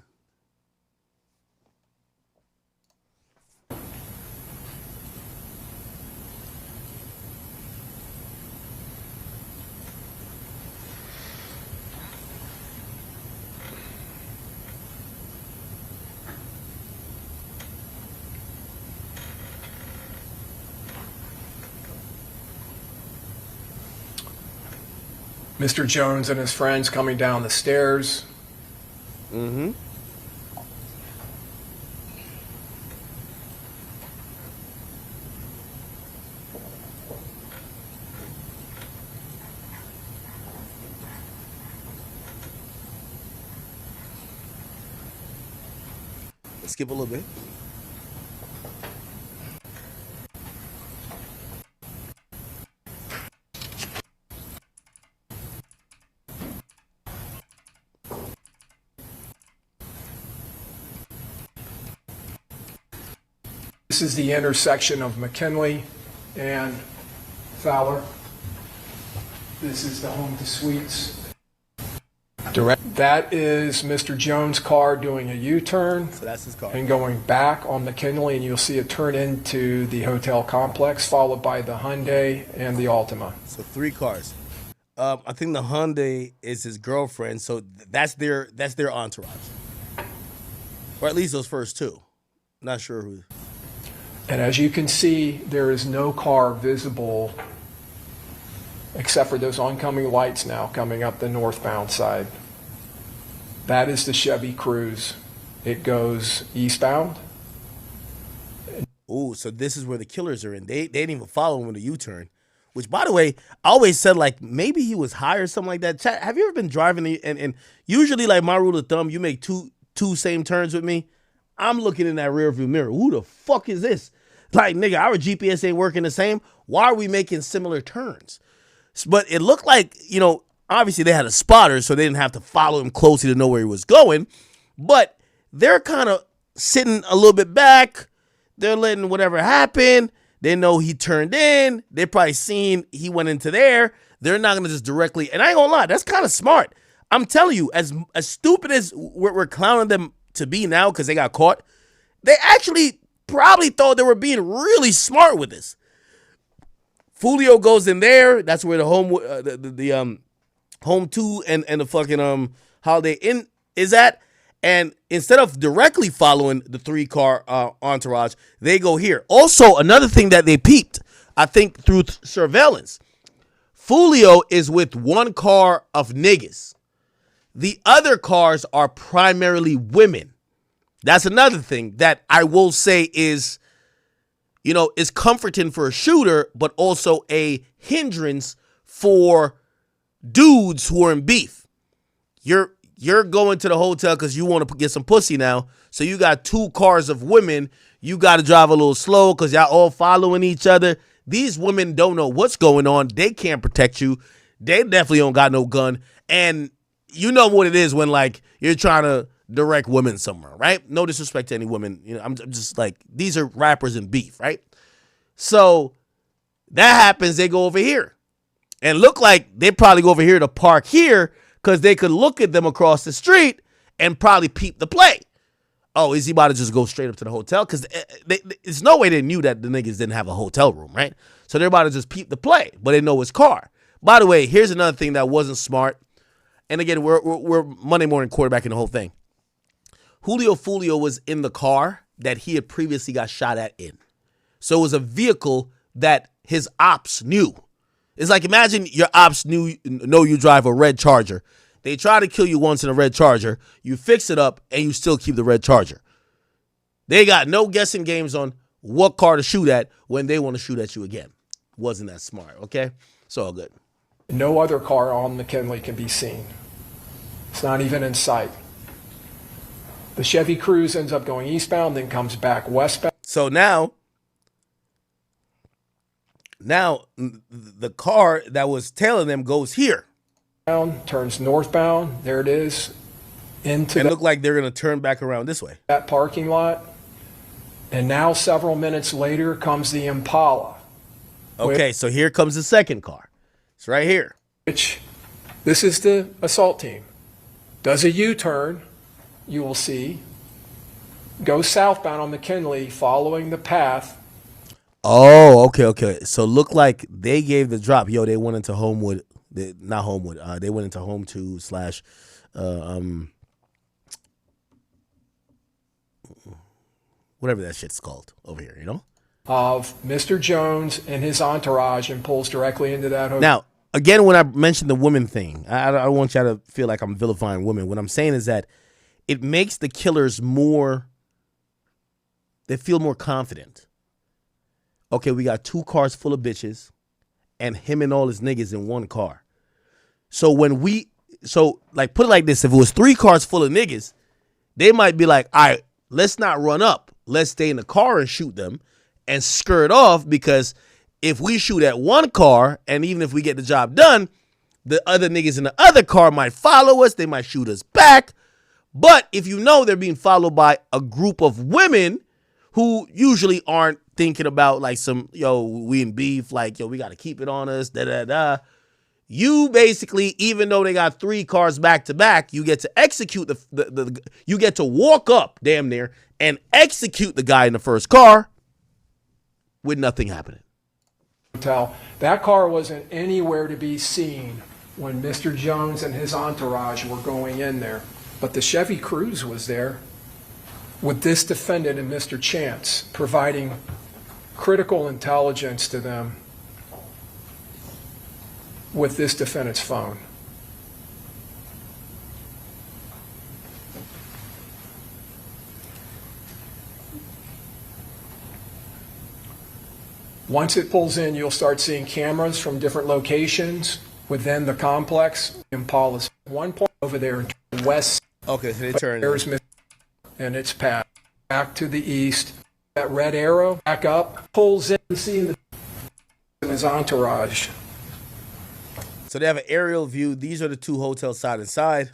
Mr. Jones and his friends coming down the stairs. Mm-hmm. Let's skip a little bit. This is the intersection of McKinley and Fowler. This is the home to suites. That is Mr. Jones' car doing a U-turn. So that's his car. And going back on McKinley, and you'll see it turn into the hotel complex, followed by the Hyundai and the Altima. So 3 cars. I think the Hyundai is his girlfriend, so that's their entourage, or at least those first 2. Not sure who. And as you can see, there is no car visible except for those oncoming lights now coming up the northbound side. That is the Chevy Cruze. It goes eastbound. Ooh, so this is where the killers are in. They didn't even follow him with a U-turn. Which, by the way, I always said, like, maybe he was high or something like that. Chat, have you ever been driving and usually, like, my rule of thumb, you make two same turns with me, I'm looking in that rear view mirror. Who the fuck is this? Like, nigga, our GPS ain't working the same. Why are we making similar turns? But it looked like, you know, obviously they had a spotter, so they didn't have to follow him closely to know where he was going. But they're kind of sitting a little bit back. They're letting whatever happen. They know he turned in. They probably seen he went into there. They're not going to just directly, and I ain't going to lie, that's kind of smart. I'm telling you, as stupid as we're clowning them to be now because they got caught, they actually probably thought they were being really smart with this. Foolio goes in there. That's where the home 2 and the fucking Holiday Inn is at. And instead of directly following the 3-car entourage, they go here. Also, another thing that they peeped, I think through surveillance, Foolio is with 1 car of niggas. The other cars are primarily women. That's another thing that I will say is, you know, is comforting for a shooter, but also a hindrance for dudes who are in beef. You're going to the hotel because you want to get some pussy now. So you got 2 cars of women. You got to drive a little slow because y'all all following each other. These women don't know what's going on. They can't protect you. They definitely don't got no gun. And you know what it is when, like, you're trying to direct women somewhere, right? No disrespect to any women. You know, I'm just like, these are rappers in beef, right? So that happens. They go over here and look like they probably go over here to park here because they could look at them across the street and probably peep the play. Oh, is he about to just go straight up to the hotel? Because there's no way they knew that the niggas didn't have a hotel room, right? So they're about to just peep the play, but they know his car. By the way, here's another thing that wasn't smart. And again, we're Monday morning quarterbacking the whole thing. Julio Foolio was in the car that he had previously got shot at in. So it was a vehicle that his ops knew. It's like, imagine your ops know you drive a red Charger. They try to kill you once in a red Charger. You fix it up, and you still keep the red Charger. They got no guessing games on what car to shoot at when they want to shoot at you again. Wasn't that smart, okay? It's all good. No other car on McKinley can be seen. It's not even in sight. The Chevy Cruze ends up going eastbound, then comes back westbound. So now the car that was tailing them goes here. Turns northbound. There it is. Into It looked like they're going to turn back around this way. that parking lot. And now several minutes later comes the Impala. Okay, so here comes the second car. It's right here. Which, this is the assault team. Does a U-turn, you will see. Goes southbound on McKinley, following the path. Oh, okay. So look like they gave the drop. Yo, they went into Homewood. Not Homewood. They went into Home 2 / whatever that shit's called over here, you know? Of Mr. Jones and his entourage and pulls directly into that hotel. Now, again, when I mentioned the women thing, I don't want y'all to feel like I'm vilifying women. What I'm saying is that it makes the killers they feel more confident. Okay, we got 2 cars full of bitches and him and all his niggas in 1 car. So like, put it like this. If it was 3 cars full of niggas, they might be like, all right, let's not run up. Let's stay in the car and shoot them and skirt off, because if we shoot at 1 car and even if we get the job done, the other niggas in the other car might follow us. They might shoot us back. But if you know they're being followed by a group of women who usually aren't thinking about like we in beef, like, we got to keep it on us, da-da-da. You basically, even though they got 3 cars back to back, you get to execute you get to walk up damn near and execute the guy in the first car with nothing happening. That car wasn't anywhere to be seen when Mr. Jones and his entourage were going in there. But the Chevy Cruze was there with this defendant and Mr. Chance providing critical intelligence to them with this defendant's phone. Once it pulls in, you'll start seeing cameras from different locations within the complex. Impala's 1 point over there in the west. Okay, so they turn. There's and it's passed back to the east. That red arrow back up, pulls in, seeing his entourage. So they have an aerial view. These are the 2 hotels side and side.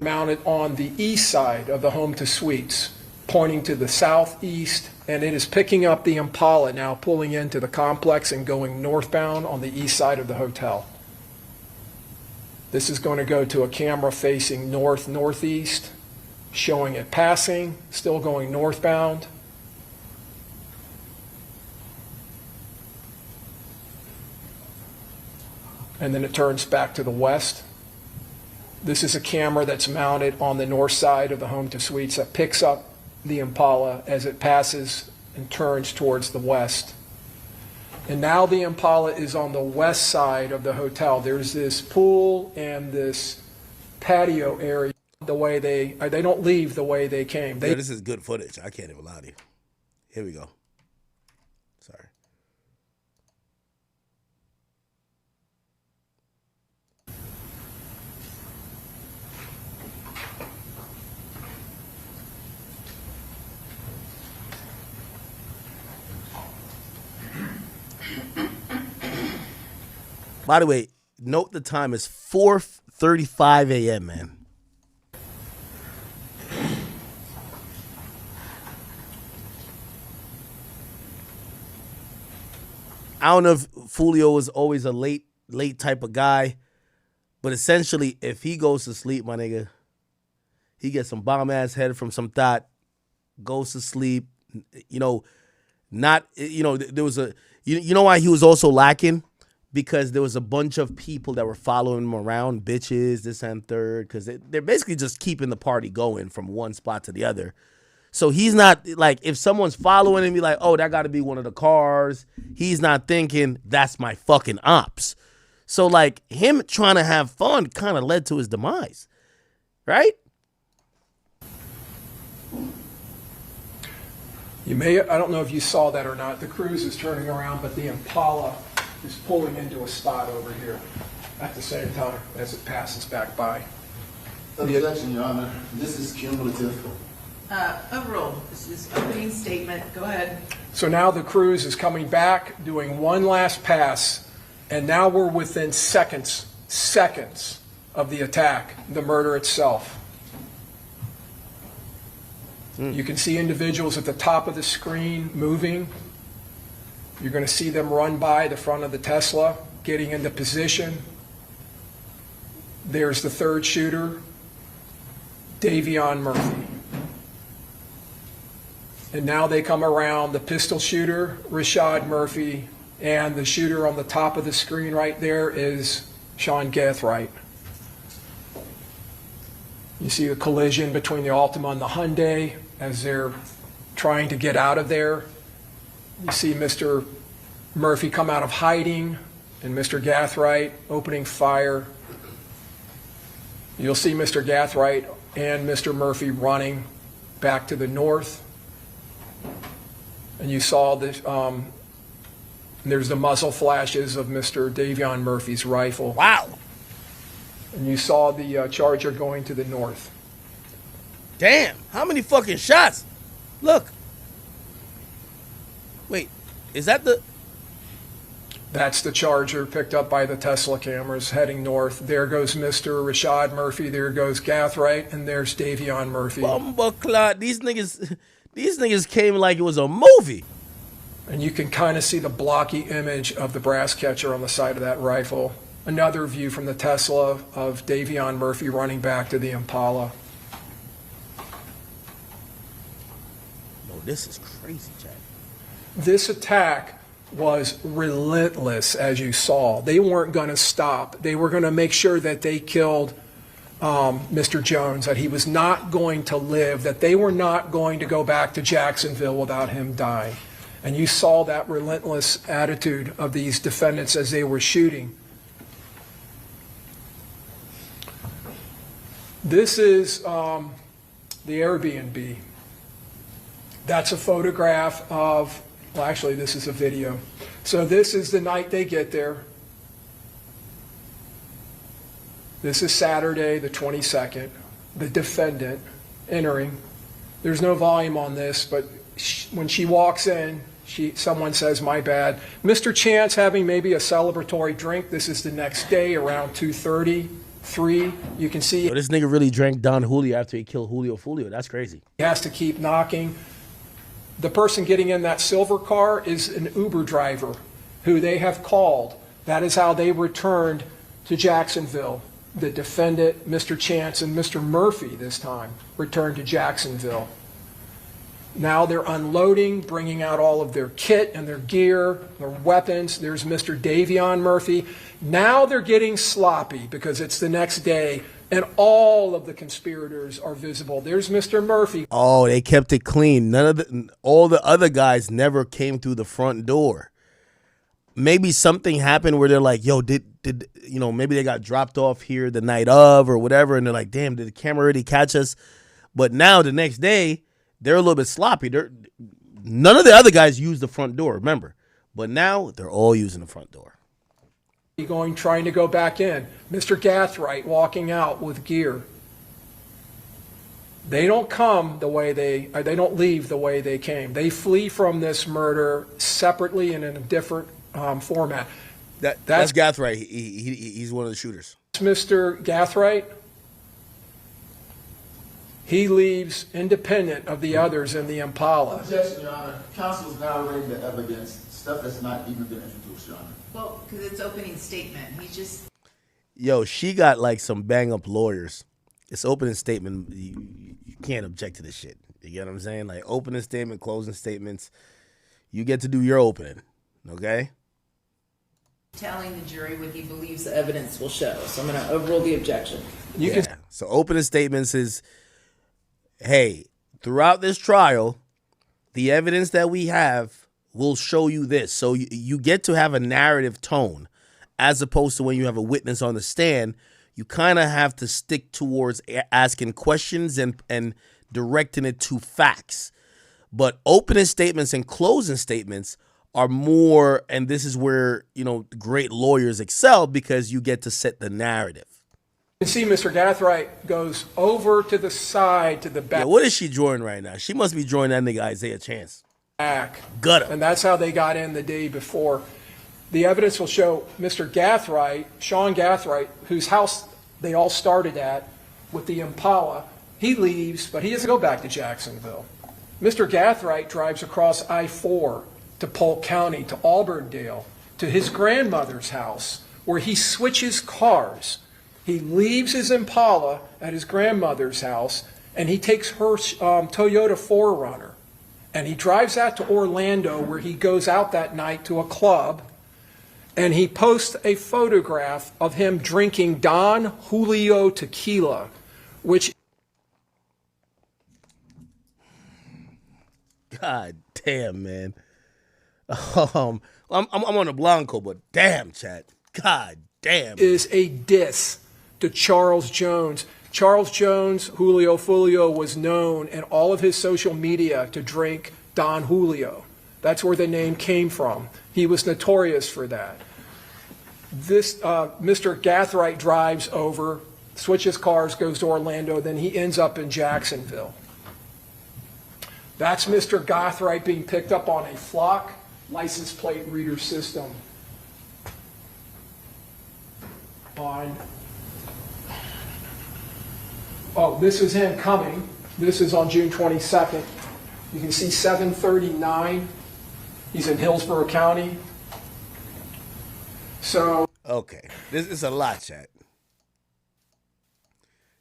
Mounted on the east side of the home to suites, pointing to the southeast, and it is picking up the Impala now, pulling into the complex and going northbound on the east side of the hotel. This is going to go to a camera facing northeast, showing it passing, still going northbound. And then it turns back to the west. This is a camera that's mounted on the north side of the home to suites that picks up the Impala as it passes and turns towards the west. And now the Impala is on the west side of the hotel. There's this pool and this patio area. The way they don't leave the way they came. This is good footage. I can't even lie to you. Here we go. Sorry. By the way, note the time is 4:35 a.m., man. I don't know if Foolio was always a late type of guy, but essentially, if he goes to sleep, my nigga, he gets some bomb ass head from some thought, goes to sleep, there was you know why he was also lacking? Because there was a bunch of people that were following him around, bitches, this and third, because they're basically just keeping the party going from one spot to the other. So he's not, like, if someone's following him, be like, oh, that got to be one of the cars. He's not thinking, that's my fucking ops. So, like, him trying to have fun kind of led to his demise, right? I don't know if you saw that or not. The Cruze is turning around, but the Impala is pulling into a spot over here at the same time as it passes back by. Objection, Your Honor. This is cumulative. Overruled. This is opening statement. Go ahead. So now the Cruze is coming back, doing one last pass, and now we're within seconds of the attack, the murder itself. You can see individuals at the top of the screen moving. You're going to see them run by the front of the Tesla, getting into position. There's the third shooter, Davion Murphy. And now they come around the pistol shooter, Rashad Murphy, and the shooter on the top of the screen right there is Sean Gathright. You see the collision between the Altima and the Hyundai as they're trying to get out of there. You see Mr. Murphy come out of hiding and Mr. Gathright opening fire. You'll see Mr. Gathright and Mr. Murphy running back to the north. And you saw the, there's the muzzle flashes of Mr. Davion Murphy's rifle. Wow. And you saw the Charger going to the north. Damn. How many fucking shots? Look. Wait. Is that the... That's the Charger picked up by the Tesla cameras heading north. There goes Mr. Rashad Murphy. There goes Gathright. And there's Davion Murphy. Bumbleclot. These niggas came like it was a movie. And you can kind of see the blocky image of the brass catcher on the side of that rifle. Another view from the Tesla of Davion Murphy running back to the Impala. No, this is crazy, Jack. This attack was relentless, as you saw. They weren't going to stop. They were going to make sure that they killed Mr. Jones, that he was not going to live, that they were not going to go back to Jacksonville without him dying. And you saw that relentless attitude of these defendants as they were shooting. This is the Airbnb. That's a photograph of, well, actually, this is a video. So this is the night they get there. This is Saturday, the 22nd. The defendant entering. There's no volume on this, but when she walks in, someone says, "My bad." Mr. Chance having maybe a celebratory drink. This is the next day around 2:30, 3. You can see Yo, this nigga really drank Don Julio after he killed Julio Foolio. That's crazy. he has to keep knocking. The person getting in that silver car is an Uber driver who they have called. That is how they returned to Jacksonville. The defendant, Mr. Chance, and Mr. Murphy this time returned to Jacksonville. Now they're unloading, bringing out all of their kit and their gear, their weapons. There's Mr. Davion Murphy. Now they're getting sloppy because it's the next day and all of the conspirators are visible. There's Mr. Murphy. Oh, they kept it clean. All the other guys never came through the front door. Maybe something happened where they're like, yo, did maybe they got dropped off here the night of or whatever, and they're like, damn, did the camera already catch us? But now the next day, they're a little bit sloppy. None of the other guys used the front door, remember. But now they're all using the front door. Trying to go back in. Mr. Gathright walking out with gear. They don't they don't leave the way they came. They flee from this murder separately and in a different format. That's Gathright. He's one of the shooters. Mr. Gathright, he leaves independent of the others in the Impala. Objection, Your Honor. Counsel is now reading the evidence, stuff that's not even been introduced, Your Honor. Well, because it's opening statement. He's just... Yo, she got like some bang-up lawyers. It's opening statement. You can't object to this shit. You get what I'm saying? Like opening statement, closing statements. You get to do your opening, okay? telling the jury what he believes The evidence will show. So I'm going to overrule the objection. So opening statements is, hey, throughout this trial, the evidence that we have will show you this. So you get to have a narrative tone as opposed to when you have a witness on the stand. You kind of have to stick towards asking questions and directing it to facts. But opening statements and closing statements are more, and this is where, you know, great lawyers excel because you get to set the narrative. You can see Mr. Gathright goes over to the side, to the back. Yeah, what is she drawing right now? She must be drawing that nigga Isaiah Chance. Gut him. And that's how they got in the day before. The evidence will show Mr. Gathright, Sean Gathright, whose house they all started at with the Impala. He leaves, but he doesn't go back to Jacksonville. Mr. Gathright drives across I-4 to Polk County, to Auburndale, to his grandmother's house, where he switches cars. He leaves his Impala at his grandmother's house, and he takes her Toyota 4Runner. And he drives that to Orlando, where he goes out that night to a club, and he posts a photograph of him drinking Don Julio tequila, which... God damn, man. I'm on the Blanco, but damn, chat. God damn. Is a diss to Charles Jones. Charles Jones, Julio Foolio, was known in all of his social media to drink Don Julio. That's where the name came from. He was notorious for that. This Mr. Gathright drives over, switches cars, goes to Orlando, then he ends up in Jacksonville. That's Mr. Gathright being picked up on a flock license plate reader system this is him coming. This is on June 22nd. You can see 739. He's in Hillsborough County. So. Okay. This is a lot, chat.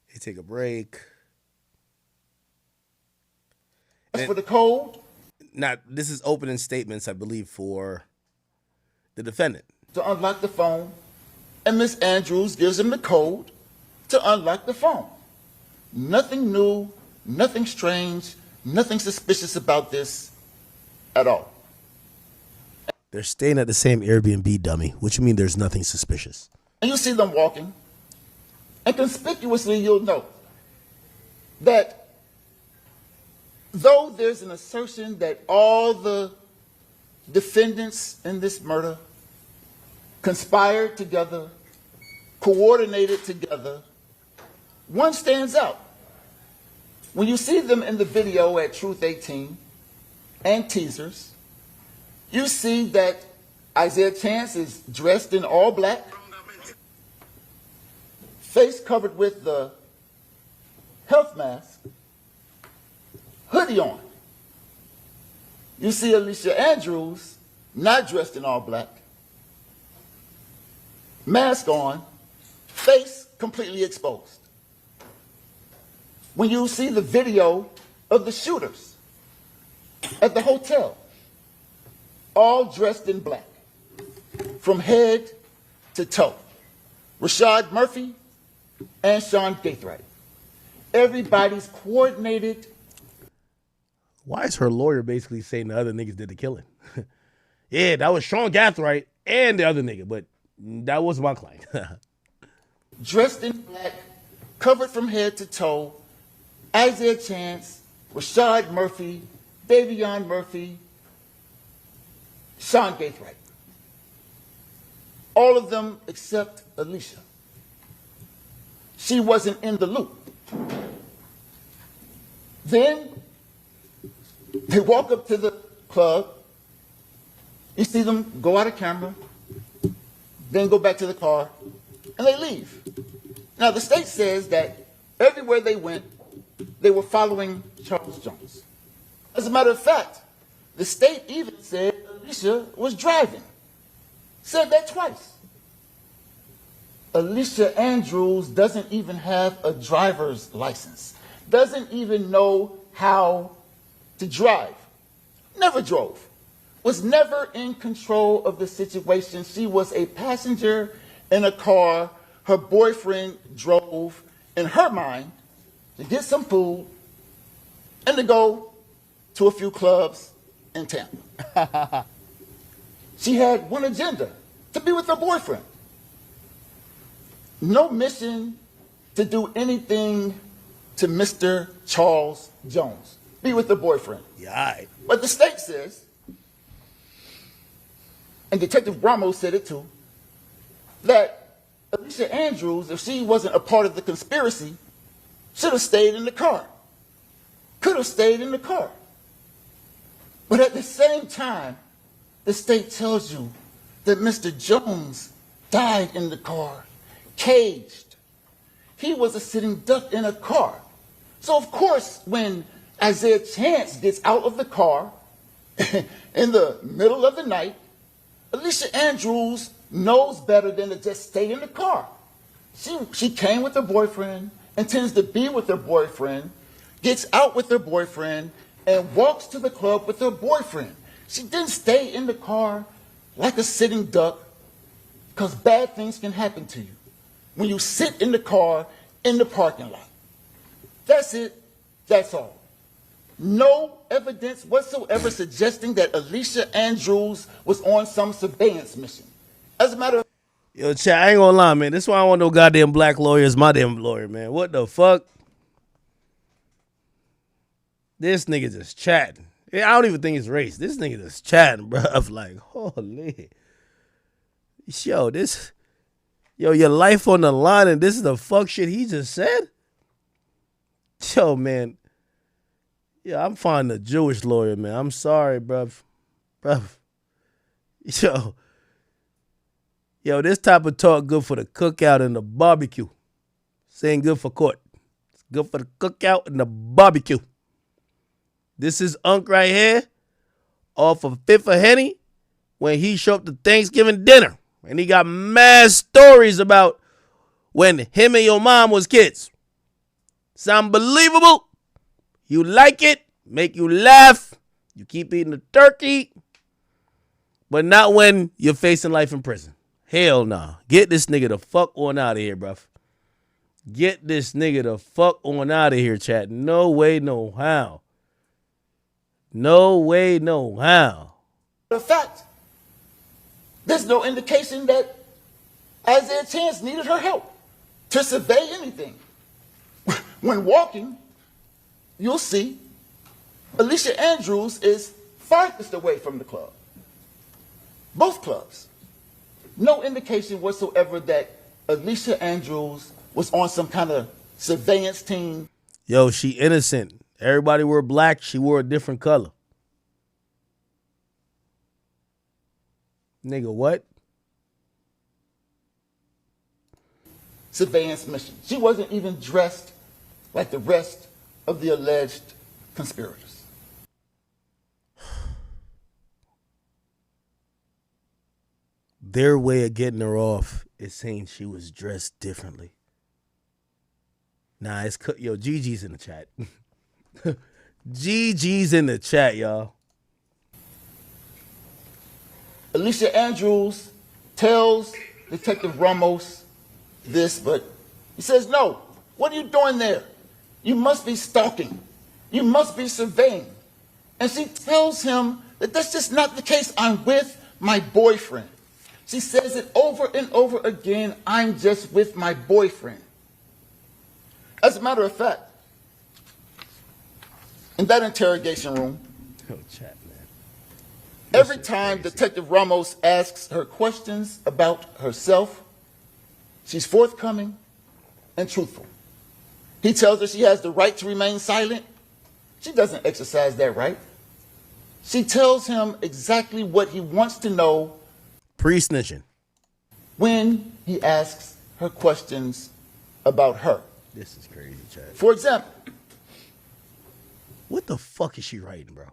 Hey, take a break. As for the code, Now, this is opening statements, I believe, for the defendant. to unlock the phone, and Miss Andrews gives him the code to unlock the phone. Nothing new, nothing strange, nothing suspicious about this at all. They're staying at the same Airbnb, dummy, which means there's nothing suspicious. And you see them walking, and conspicuously you'll note that though there's an assertion that all the defendants in this murder conspired together, coordinated together, one stands out. When you see them in the video at Truth 18 and teasers, you see that Isaiah Chance is dressed in all black, face covered with the health mask, hoodie on. You see Alicia Andrews not dressed in all black, mask on, face completely exposed. When you see the video of the shooters at the hotel, all dressed in black, from head to toe, Rashad Murphy and Sean Gaithright. Everybody's coordinated. Why is her lawyer basically saying the other niggas did the killing? Yeah, that was Sean Gathright and the other nigga, but that was my client. Dressed in black, covered from head to toe, Isaiah Chance, Rashad Murphy, Davion Murphy, Sean Gaithright. All of them except Alicia. She wasn't in the loop. Then they walk up to the club. You see them go out of camera, then go back to the car, and they leave. Now, the state says that everywhere they went, they were following Charles Jones. As a matter of fact, the state even said Alicia was driving. Said that twice. Alicia Andrews doesn't even have a driver's license. Doesn't even know how to drive. Never drove. Was never in control of the situation. She was a passenger in a car. Her boyfriend drove, in her mind, to get some food and to go to a few clubs in Tampa. She had one agenda, to be with her boyfriend. No mission to do anything to Mr. Charles Jones. Be with her boyfriend. Yeah, all right. But the state says, and Detective Bramo said it too, that Alicia Andrews, if she wasn't a part of the conspiracy, should have stayed in the car. Could have stayed in the car. But at the same time, the state tells you that Mr. Jones died in the car, caged. He was a sitting duck in a car. So of course, when Isaiah Chance gets out of the car in the middle of the night, Alicia Andrews knows better than to just stay in the car. She came with her boyfriend, intends to be with her boyfriend, gets out with her boyfriend, and walks to the club with her boyfriend. She didn't stay in the car like a sitting duck, because bad things can happen to you when you sit in the car in the parking lot. That's it. That's all. no evidence whatsoever suggesting that Alicia Andrews was on some surveillance mission. As a matter of Yo, chat, I ain't gonna lie, man. This is why I want no goddamn black lawyer as my damn lawyer, man. What the fuck? This nigga just chatting. I don't even think it's race. This nigga just chatting, bruh. Like, holy. Yo, your life on the line and this is the fuck shit he just said? Yo, man. Yeah, I'm finding a Jewish lawyer, man. I'm sorry, bruv. Yo, this type of talk good for the cookout and the barbecue. This ain't good for court. It's good for the cookout and the barbecue. This is Unc right here off of Fifth of Henny when he showed up to Thanksgiving dinner. And he got mad stories about when him and your mom was kids. Sound believable? You like it? Make you laugh? You keep eating the turkey? But not when you're facing life in prison. Hell nah. Get this nigga the fuck on out of here, bruv. Get this nigga the fuck on out of here, chat. No way, no how. No way, no how. fact, there's no indication that Isaiah Chance needed her help to survey anything. When walking, you'll see Alicia Andrews is farthest away from the club. Both clubs. No indication whatsoever that Alicia Andrews was on some kind of surveillance team. Yo, she innocent. Everybody wore black. She wore a different color. Nigga, what? Surveillance mission. She wasn't even dressed like the rest of the alleged conspirators. Their way of getting her off is saying she was dressed differently. Nah, it's yo, Gigi's in the chat. Gigi's in the chat, y'all. Alicia Andrews tells Detective Ramos this, but he says, no, what are you doing there? You must be stalking. You must be surveying. And she tells him that that's just not the case. I'm with my boyfriend. She says it over and over again, I'm just with my boyfriend. As a matter of fact, in that interrogation room, Chat, man. every time Detective Ramos asks her questions about herself, she's forthcoming and truthful. He tells her she has the right to remain silent. She doesn't exercise that right. She tells him exactly what he wants to know Pre-snitching. when he asks her questions about her. This is crazy, chat. For example, What the fuck is she writing, bro?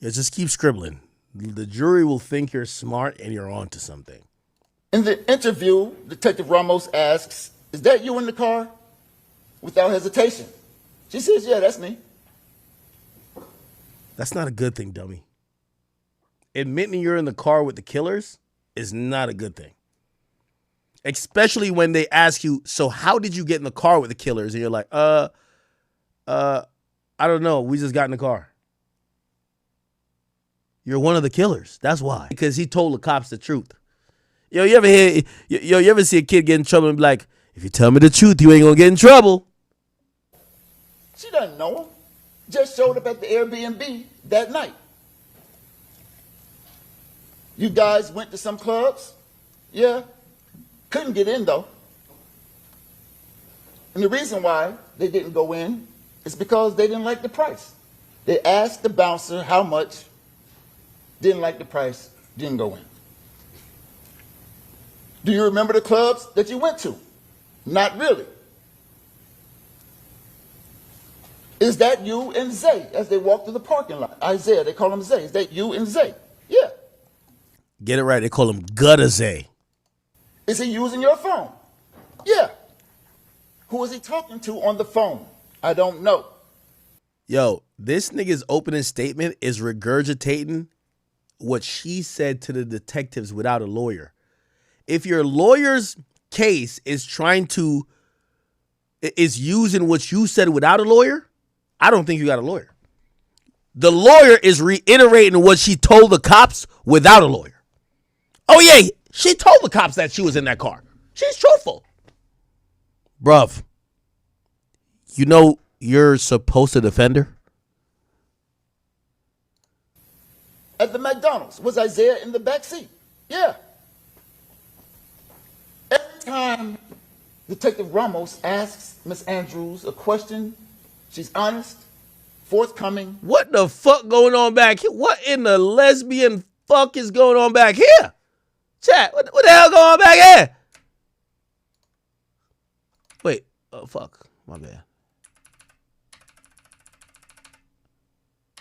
Yeah, just keep scribbling. The jury will think you're smart and you're onto something. in the interview, Detective Ramos asks, is that you in the car? Without hesitation. She says, yeah, that's me. That's not a good thing, dummy. Admitting you're in the car with the killers is not a good thing. Especially when they ask you, so how did you get in the car with the killers? And you're like, I don't know. We just got in the car. You're one of the killers. That's why. Because he told the cops the truth. Yo, you ever see a kid get in trouble and be like, if you tell me the truth, you ain't gonna get in trouble. She doesn't know him. Just showed up at the Airbnb that night. You guys went to some clubs? Yeah. Couldn't get in though. And the reason why they didn't go in is because they didn't like the price. They asked the bouncer how much, didn't like the price, didn't go in. Do you remember the clubs that you went to? Not really. Is that you and Zay as they walk through the parking lot? Isaiah, they call him Zay. Is that you and Zay? Yeah. Get it right. They call him Guttazay. Is he using your phone? Yeah. Who is he talking to on the phone? I don't know. Yo, this nigga's opening statement is regurgitating what she said to the detectives without a lawyer. If your lawyer's case is trying to is using what you said without a lawyer, I don't think you got a lawyer. The lawyer is reiterating what she told the cops without a lawyer. Oh, yeah, she told the cops that she was in that car. She's truthful. Bruv, you know you're supposed to defend her? At the McDonald's, was Isaiah in the back seat? Yeah. Every time Detective Ramos asks Miss Andrews a question, she's honest, forthcoming. What the fuck going on back here? What in the lesbian fuck is going on back here? Chat, what the hell going on back here? Wait, oh fuck, my bad.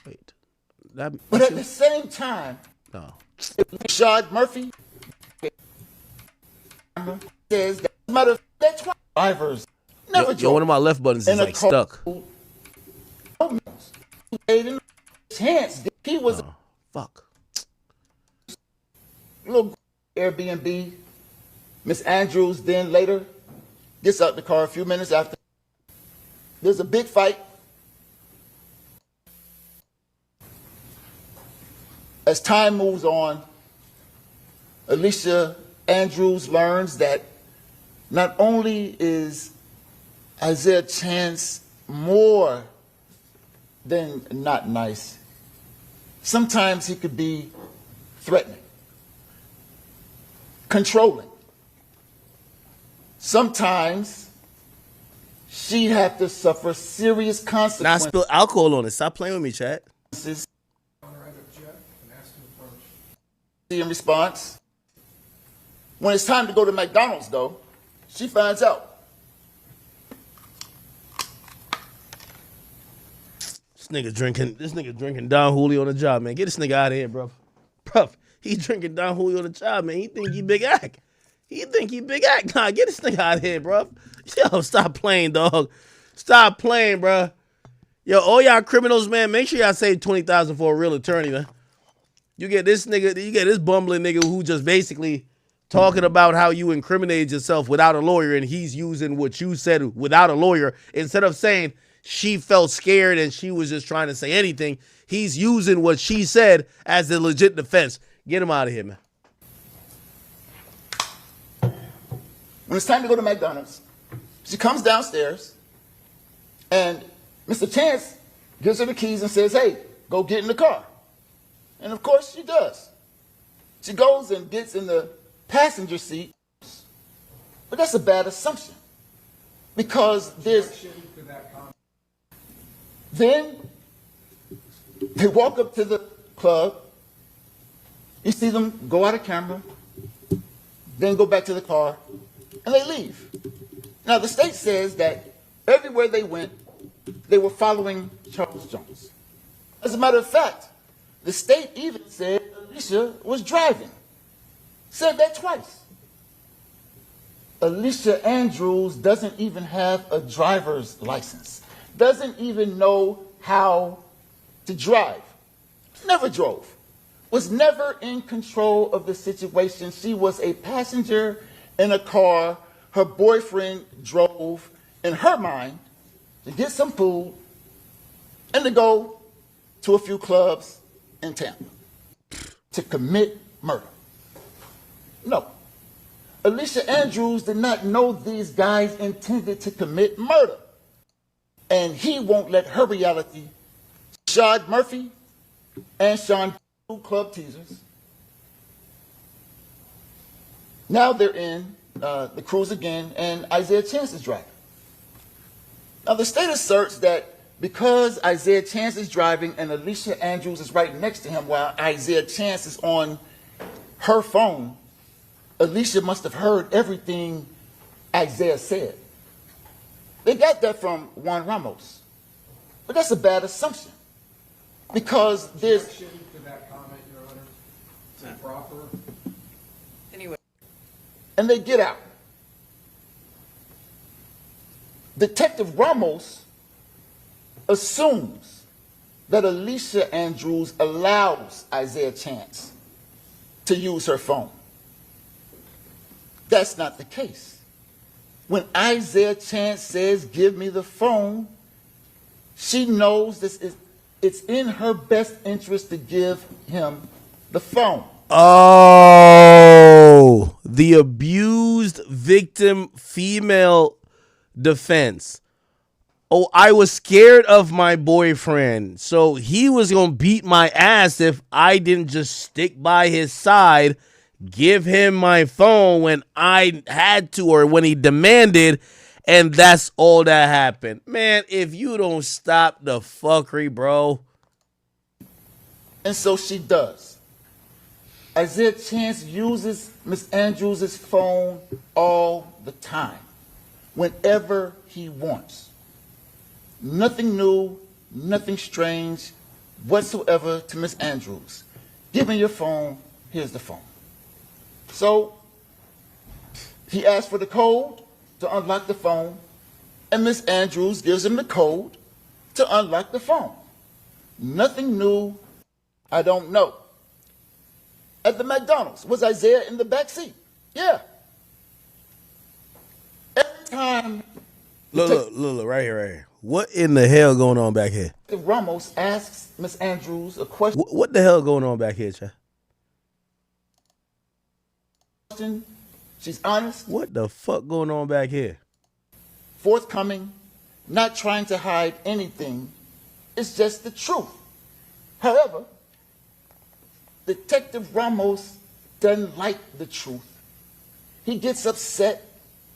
Wait, But at the same time, no. Rashad Murphy says that matter of fact, drivers never Yo, one of my left buttons is in a like car. stuck. Chance he was Oh, fuck. a little Airbnb. Miss Andrews then later gets out the car a few minutes after. There's a big fight. As time moves on, Alicia Andrews learns that not only is Isaiah Chance more than not nice, sometimes he could be threatening, controlling. Sometimes she'd have to suffer serious Now I consequences. spilled alcohol on it. Stop playing with me, chat. In response, when it's time to go to McDonald's, though, she finds out. This nigga drinking Don Julio on the job, man. Get this nigga out of here, bro. Bro, he drinking Don Julio on the job, man. He think he big act. Nah, get this nigga out of here, bro. Yo, stop playing, dog. Stop playing, bro. Yo, all y'all criminals, man, make sure y'all save $20,000 for a real attorney, man. You get this bumbling nigga who just basically talking about how you incriminated yourself without a lawyer, and he's using what you said without a lawyer. Instead of saying she felt scared and she was just trying to say anything, he's using what she said as a legit defense. Get him out of here, man. When it's time to go to McDonald's, she comes downstairs, and Mr. Chance gives her the keys and says, hey, go get in the car. And of course she does. She goes and gets in the passenger seat, but that's a bad assumption because then they walk up to the club. You see them go out of camera, then go back to the car, and they leave. Now the state says that everywhere they went, they were following Charles Jones. As a matter of fact, the state even said Alicia was driving. Said that twice. Alicia Andrews doesn't even have a driver's license. Doesn't even know how to drive. Never drove. Was never in control of the situation. She was a passenger in a car. Her boyfriend drove, in her mind, to get some food and to go to a few clubs in Tampa to commit murder. No. Alicia Andrews did not know these guys intended to commit murder. And he won't let her reality, Rashad Murphy and Sean, club teasers. Now they're in the cruise again, and Isaiah Chance is driving. Now the state asserts that because Isaiah Chance is driving and Alicia Andrews is right next to him while Isaiah Chance is on her phone, Alicia must have heard everything Isaiah said. They got that from Juan Ramos. But that's a bad assumption. Because there's... Objection to that comment, Your Honor. Is it proper? Anyway. And they get out. Detective Ramos assumes that Alicia Andrews allows Isaiah Chance to use her phone. That's not the case. When Isaiah Chance says, give me the phone, she knows it's in her best interest to give him the phone. Oh, the abused victim female defense. Oh, I was scared of my boyfriend, so he was going to beat my ass if I didn't just stick by his side, give him my phone when I had to or when he demanded, and that's all that happened. Man, if you don't stop the fuckery, bro. And so she does. Isaiah Chance uses Miss Andrews' phone all the time, whenever he wants. Nothing new, nothing strange whatsoever to Miss Andrews. Give me your phone, here's the phone. So he asks for the code to unlock the phone, and Miss Andrews gives him the code to unlock the phone. Nothing new, I don't know. At the McDonald's, was Isaiah in the back seat? Yeah. Every time Look, right here. What in the hell going on back here? Ramos asks Miss Andrews a question, What the hell going on back here, Chad? she's honest, What the fuck going on back here? forthcoming, not trying to hide anything. It's just the truth. However, Detective Ramos doesn't like the truth. He gets upset,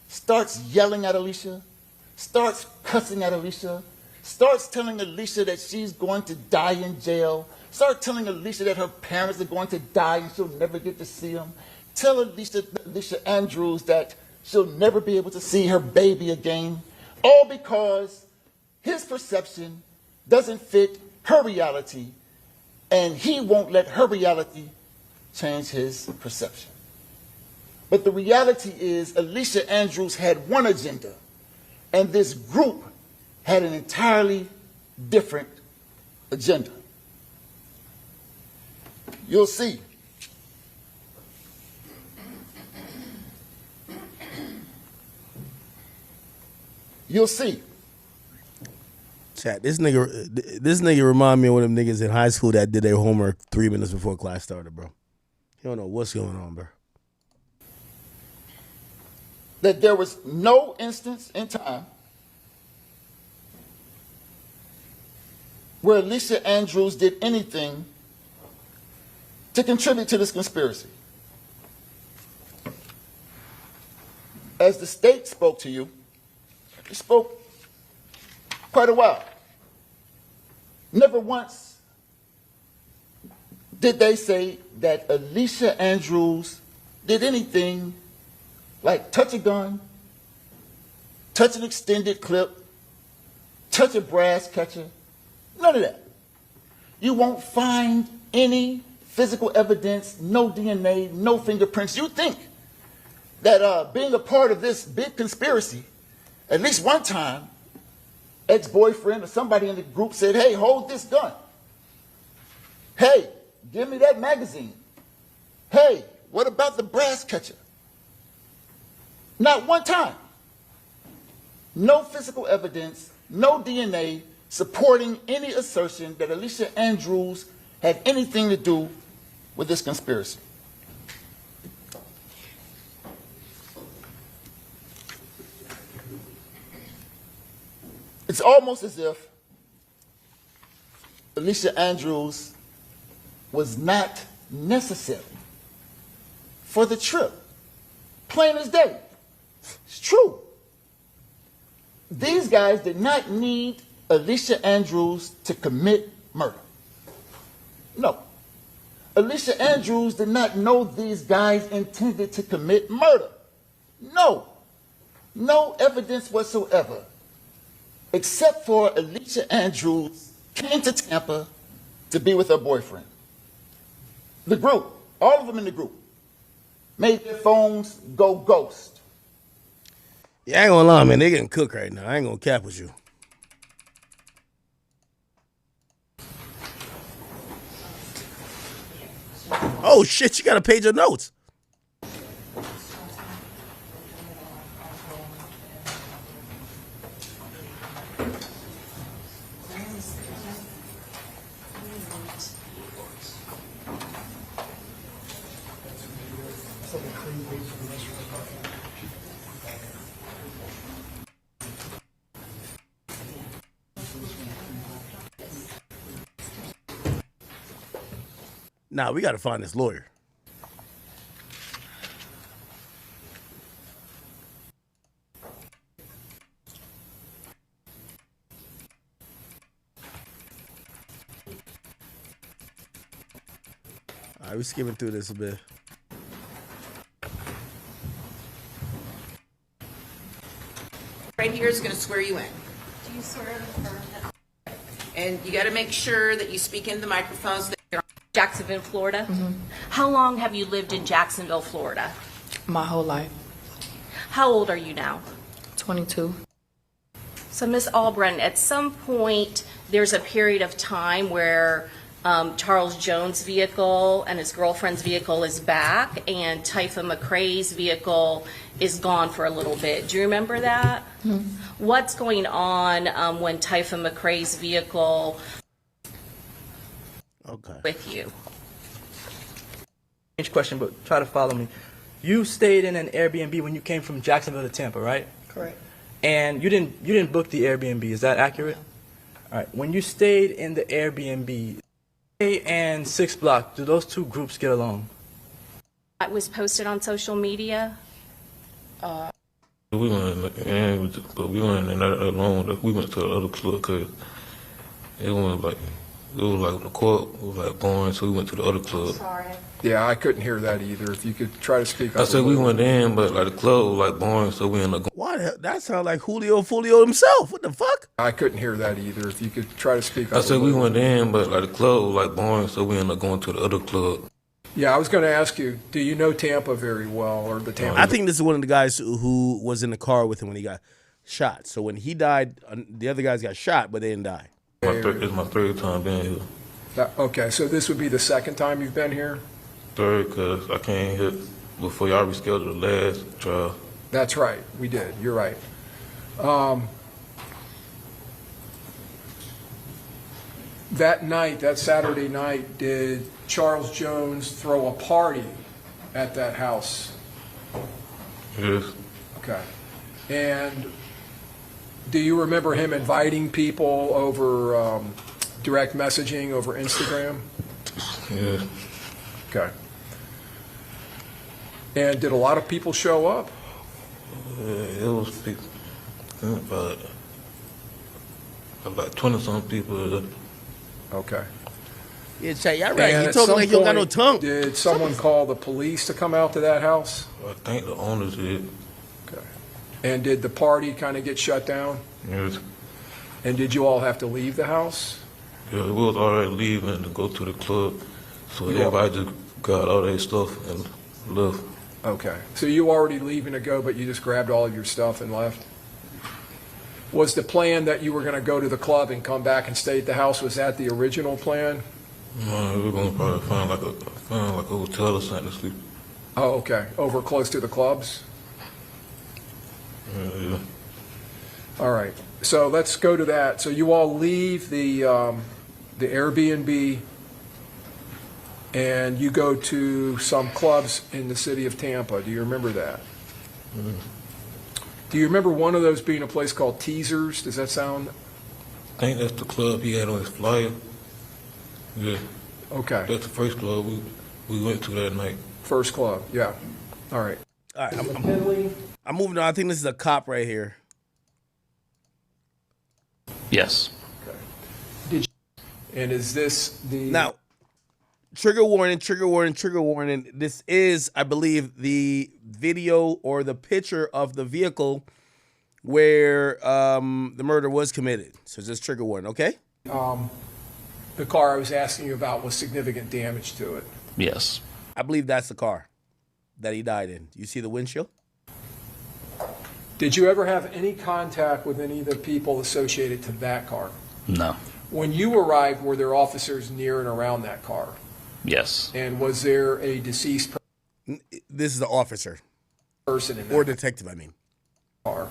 starts yelling at Alicia, starts cussing at Alicia, starts telling Alicia that she's going to die in jail, starts telling Alicia that her parents are going to die and she'll never get to see them. Tell Alicia Andrews that she'll never be able to see her baby again, all because his perception doesn't fit her reality, and he won't let her reality change his perception. But the reality is Alicia Andrews had one agenda, and this group had an entirely different agenda. You'll see. You'll see. Chat, this nigga remind me of one of them niggas in high school that did their homework 3 minutes before class started, bro. You don't know what's going on, bro. That there was no instance in time where Alicia Andrews did anything to contribute to this conspiracy. As the state spoke to you, it spoke quite a while. Never once did they say that Alicia Andrews did anything like touch a gun, touch an extended clip, touch a brass catcher. None of that. You won't find any physical evidence, no DNA, no fingerprints. You think that being a part of this big conspiracy, at least one time, ex-boyfriend or somebody in the group said, hey, hold this gun. Hey, give me that magazine. Hey, what about the brass catcher? Not one time. No physical evidence, no DNA supporting any assertion that Alicia Andrews had anything to do with this conspiracy. It's almost as if Alicia Andrews was not necessary for the trip. Plain as day. It's true. These guys did not need Alicia Andrews to commit murder. No. Alicia Andrews did not know these guys intended to commit murder. No. No evidence whatsoever. Except for Alicia Andrews came to Tampa to be with her boyfriend. The group, all of them in the group, made their phones go ghost. Yeah, I ain't gonna lie, man. They getting cooked right now. I ain't gonna cap with you. Oh, shit. You got a page of notes. Nah, we got to find this lawyer. All right, we're skipping through this a bit. Right here is going to swear you in. Do you swear to affirm that? And you got to make sure that you speak into the microphone so that you're Jacksonville, Florida? How long have you lived in Jacksonville, Florida? My whole life. How old are you now? 22. So, Ms. Albrin, at some point, there's a period of time where Charles Jones' vehicle and his girlfriend's vehicle is back, and Typha McCrae's vehicle is gone for a little bit. Do you remember that? What's going on when Typha McCrae's vehicle Okay. with you? Strange question, but try to follow me. You stayed in an Airbnb when you came from Jacksonville to Tampa, right? Correct. And you didn't book the Airbnb. Is that accurate? All right. When you stayed in the Airbnb, A and 6 Block, do those two groups get along? It was posted on social media. We went but we went in that alone. We went to the other club because it was like the court was like boring, so we went to the other club. Sorry. Yeah, I couldn't hear that either. If you could try to speak up. I said we went in, but like the club was like boring, so we ended up going. Why the hell? That sounds like Julio Foolio himself. What the fuck? I couldn't hear that either. If you could try to speak up. I said we went in, but like the club was like boring, so we ended up going to the other club. Yeah, I was going to ask you, do you know Tampa very well, or the Tampa? I think this is one of the guys who was in the car with him when he got shot. So when he died, the other guys got shot, but they didn't die. It's my third time being here. Okay, so this would be the second time you've been here? Third, because I came here before y'all rescheduled the last trial. That's right, we did, you're right. That night, that Saturday night, did Charles Jones throw a party at that house? Yes. Okay. And do you remember him inviting people over direct messaging over Instagram? Yes. Okay. And did a lot of people show up? It was people, about 20-something people. Okay. Yeah, Chay, y'all right. And You at talking some like you don't got no point, tongue. Did someone call the police to come out to that house? I think the owners did. Okay. And did the party kind of get shut down? Yes. And did you all have to leave the house? Yeah, we was already leaving to go to the club, so everybody just got all their stuff and left. Okay. So you were already leaving to go, but you just grabbed all of your stuff and left? Was the plan that you were going to go to the club and come back and stay at the house? Was that the original plan? No, we were gonna probably find like a hotel or something to sleep. Oh, okay. Over close to the clubs? Yeah. All right. So let's go to that. So you all leave the Airbnb and you go to some clubs in the city of Tampa. Do you remember that? Mm-hmm. Do you remember one of those being a place called Teasers? Does that sound? I think that's the club he had on his flyer. Yeah, Okay. that's the first club we went to that night. First club. Yeah. All right. All right, I'm moving on. I think this is a cop right here. Yes. And is this the Now, trigger warning, trigger warning, trigger warning. This is, I believe, the video or the picture of the vehicle where the murder was committed. So just trigger warning, okay? the car I was asking you about was significant damage to it? Yes. I believe that's the car that he died in. You see the windshield? Did you ever have any contact with any of the people associated to that car? No. When you arrived, were there officers near and around that car? Yes. And was there a deceased This is the officer person in or that detective, I mean. car?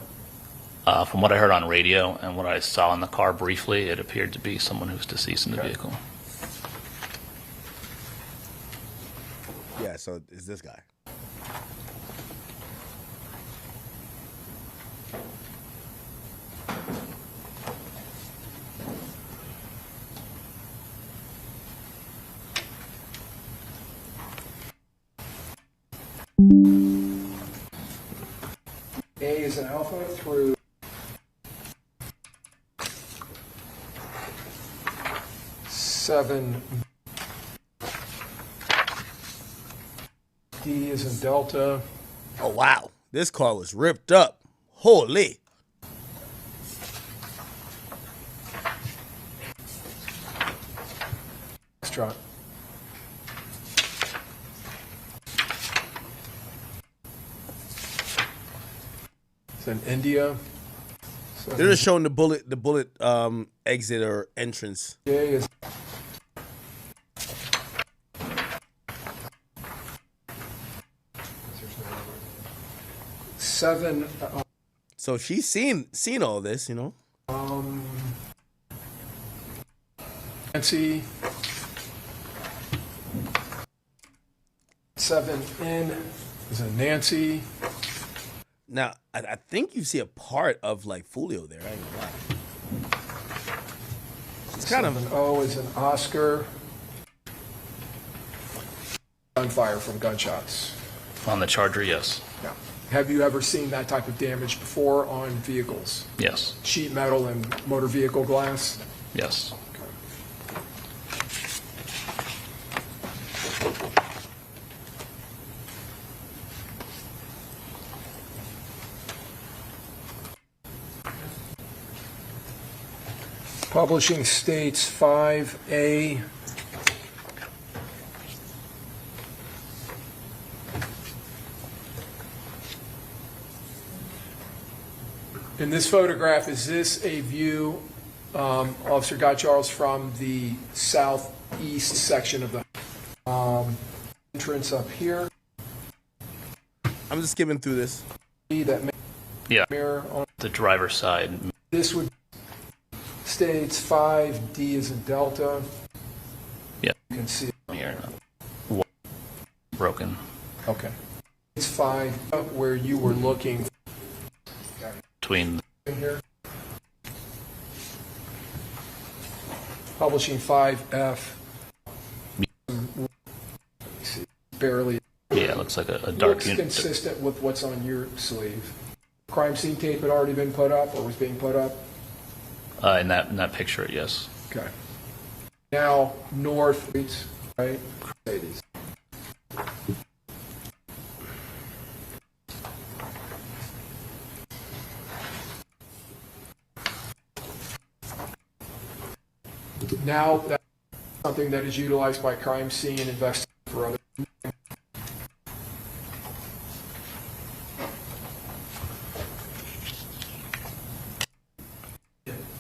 From what I heard on radio and what I saw in the car briefly, it appeared to be someone who's deceased in the vehicle. Yeah, so it's this guy. A is an alpha through seven. D is in delta. Oh, wow. This car was ripped up. Holy. Foxtrot. It's in India. They're just showing the bullet exit or entrance. A is seven. So she's seen all this, you know. Nancy. 7 in is a Nancy. Now, I think you see a part of like Foolio there. I ain't gonna lie. It's kind of 7O is an Oscar. Gunfire from gunshots. On the Charger, yes. Yeah. Have you ever seen that type of damage before on vehicles? Yes. Sheet metal and motor vehicle glass? Yes. Publishing states 5A. In this photograph, is this a view, Officer Guy Charles, from the southeast section of the entrance up here? I'm just skimming through this. That Yeah. mirror on The driver's side. this would states 5D is in Delta. Yeah. You can see. Here. Broken. Okay. It's 5 where you were looking Between. here. Publishing 5F. Barely. Yeah, it looks like a dark Looks unit. consistent with what's on your sleeve. Crime scene tape had already been put up or was being put up? In that picture, yes. Okay. Now, north, right? Mercedes. Now, that's something that is utilized by crime scene investigators for other.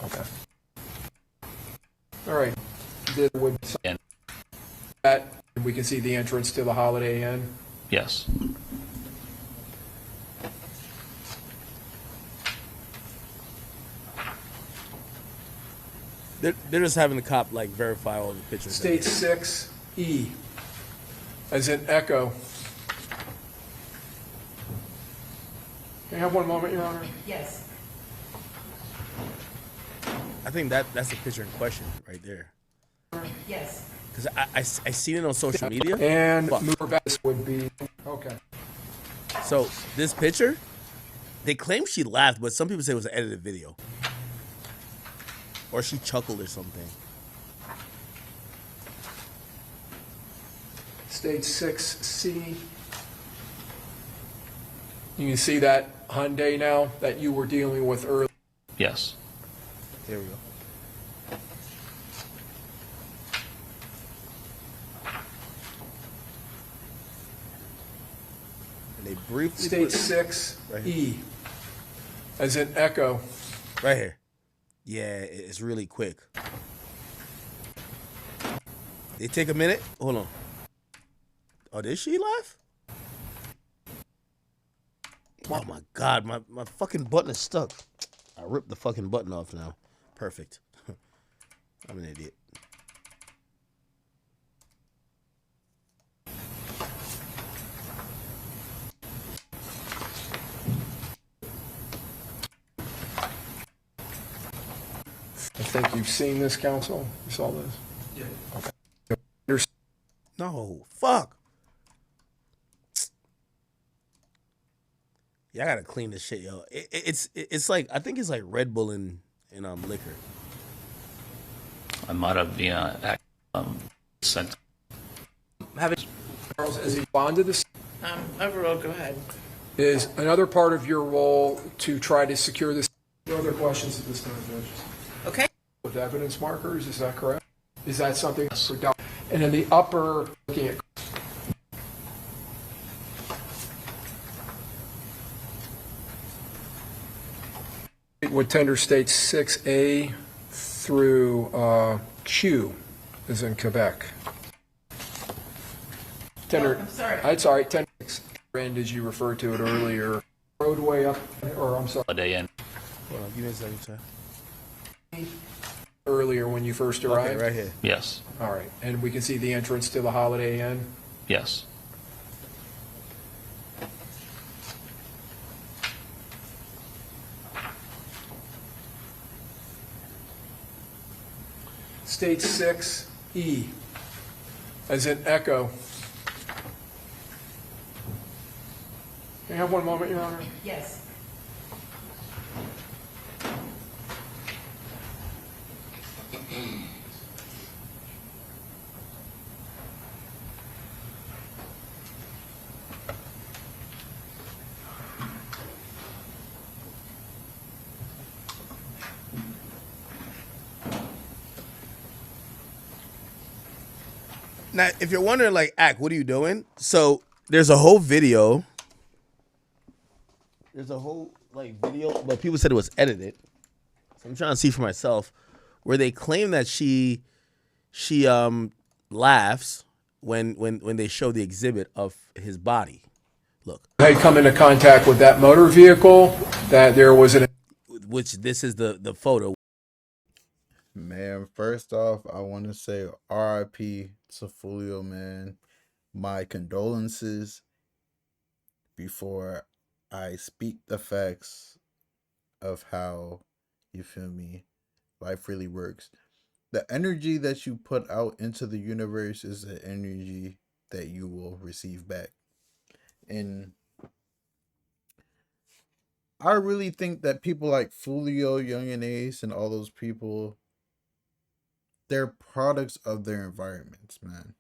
Okay. All right. This would And that we can see the entrance to the Holiday Inn. yes. They're just having the cop like verify all the pictures. State 6E, as in Echo. Can I have one moment, Your Honor? Yes. I think that's the picture in question right there. Yes. Because I seen it on social media. And Fuck. move back would be, okay. So this picture, they claim she laughed, but some people say it was an edited video. Or she chuckled or something. State 6C. You can see that Hyundai now that you were dealing with earlier. Yes. There we go. And they briefly State put- 6E, as in Echo. right here. Yeah, it's really quick. They take a minute. Hold on. Oh, did she laugh? Oh my God, my fucking button is stuck. I ripped the fucking button off now. Perfect. I'm an idiot. I think you've seen this, counsel. You saw this? Yeah. Okay. No, fuck. Yeah, I gotta clean this shit, yo. It's like I think it's like Red Bull and liquor. I might have been sent. Charles, as he bonded this, Overall, go ahead. is another part of your role to try to secure this. No other questions at this time, judges? Okay. With evidence markers, is that correct? Is that something for doubt? And in the upper, looking at would tender states 6A through Q, is in Quebec. Tender, I'm sorry. I'm sorry, tender end as you referred to it earlier, roadway up, or I'm sorry, Holiday Inn. Hold on, give me a second, sir. earlier when you first arrived? Okay, right here. Yes. All right, and we can see the entrance to the Holiday Inn. Yes. State 6E, as in echo. Can I have one moment, Your Honor? Yes. Now, if you're wondering, like, Ack, what are you doing? So there's a whole video. There's a whole video, but people said it was edited. So I'm trying to see for myself, where they claim that she laughs when they show the exhibit of his body. Look, Had come into contact with that motor vehicle, that there was an which this is the photo. Man, first off, I want to say RIP to Foolio, man. My condolences before I speak the facts of how, you feel me, life really works. The energy that you put out into the universe is the energy that you will receive back. And I really think that people like Foolio, Young and Ace, and all those people, they're products of their environments, man.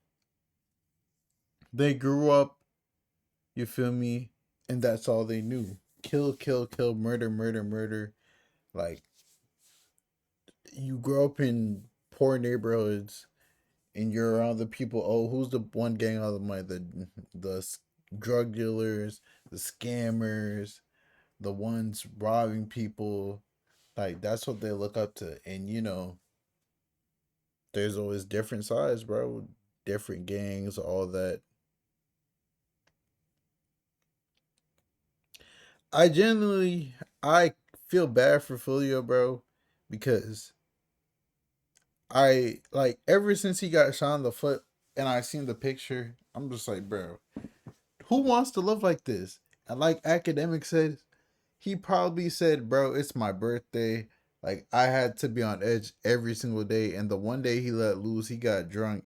They grew up, you feel me, and that's all they knew. Kill, kill, kill, murder, murder, murder. Like, you grow up in poor neighborhoods and you're around the people, oh, who's the one gang all the money? The drug dealers, the scammers, the ones robbing people. Like, that's what they look up to. And, you know, there's always different sides, bro. Different gangs, all that. I feel bad for Fulio, bro, because ever since he got shot in the foot and I seen the picture, I'm just like, bro, who wants to live like this? And like Akademiks said, he probably said, bro, it's my birthday. Like, I had to be on edge every single day. And the one day he let loose, he got drunk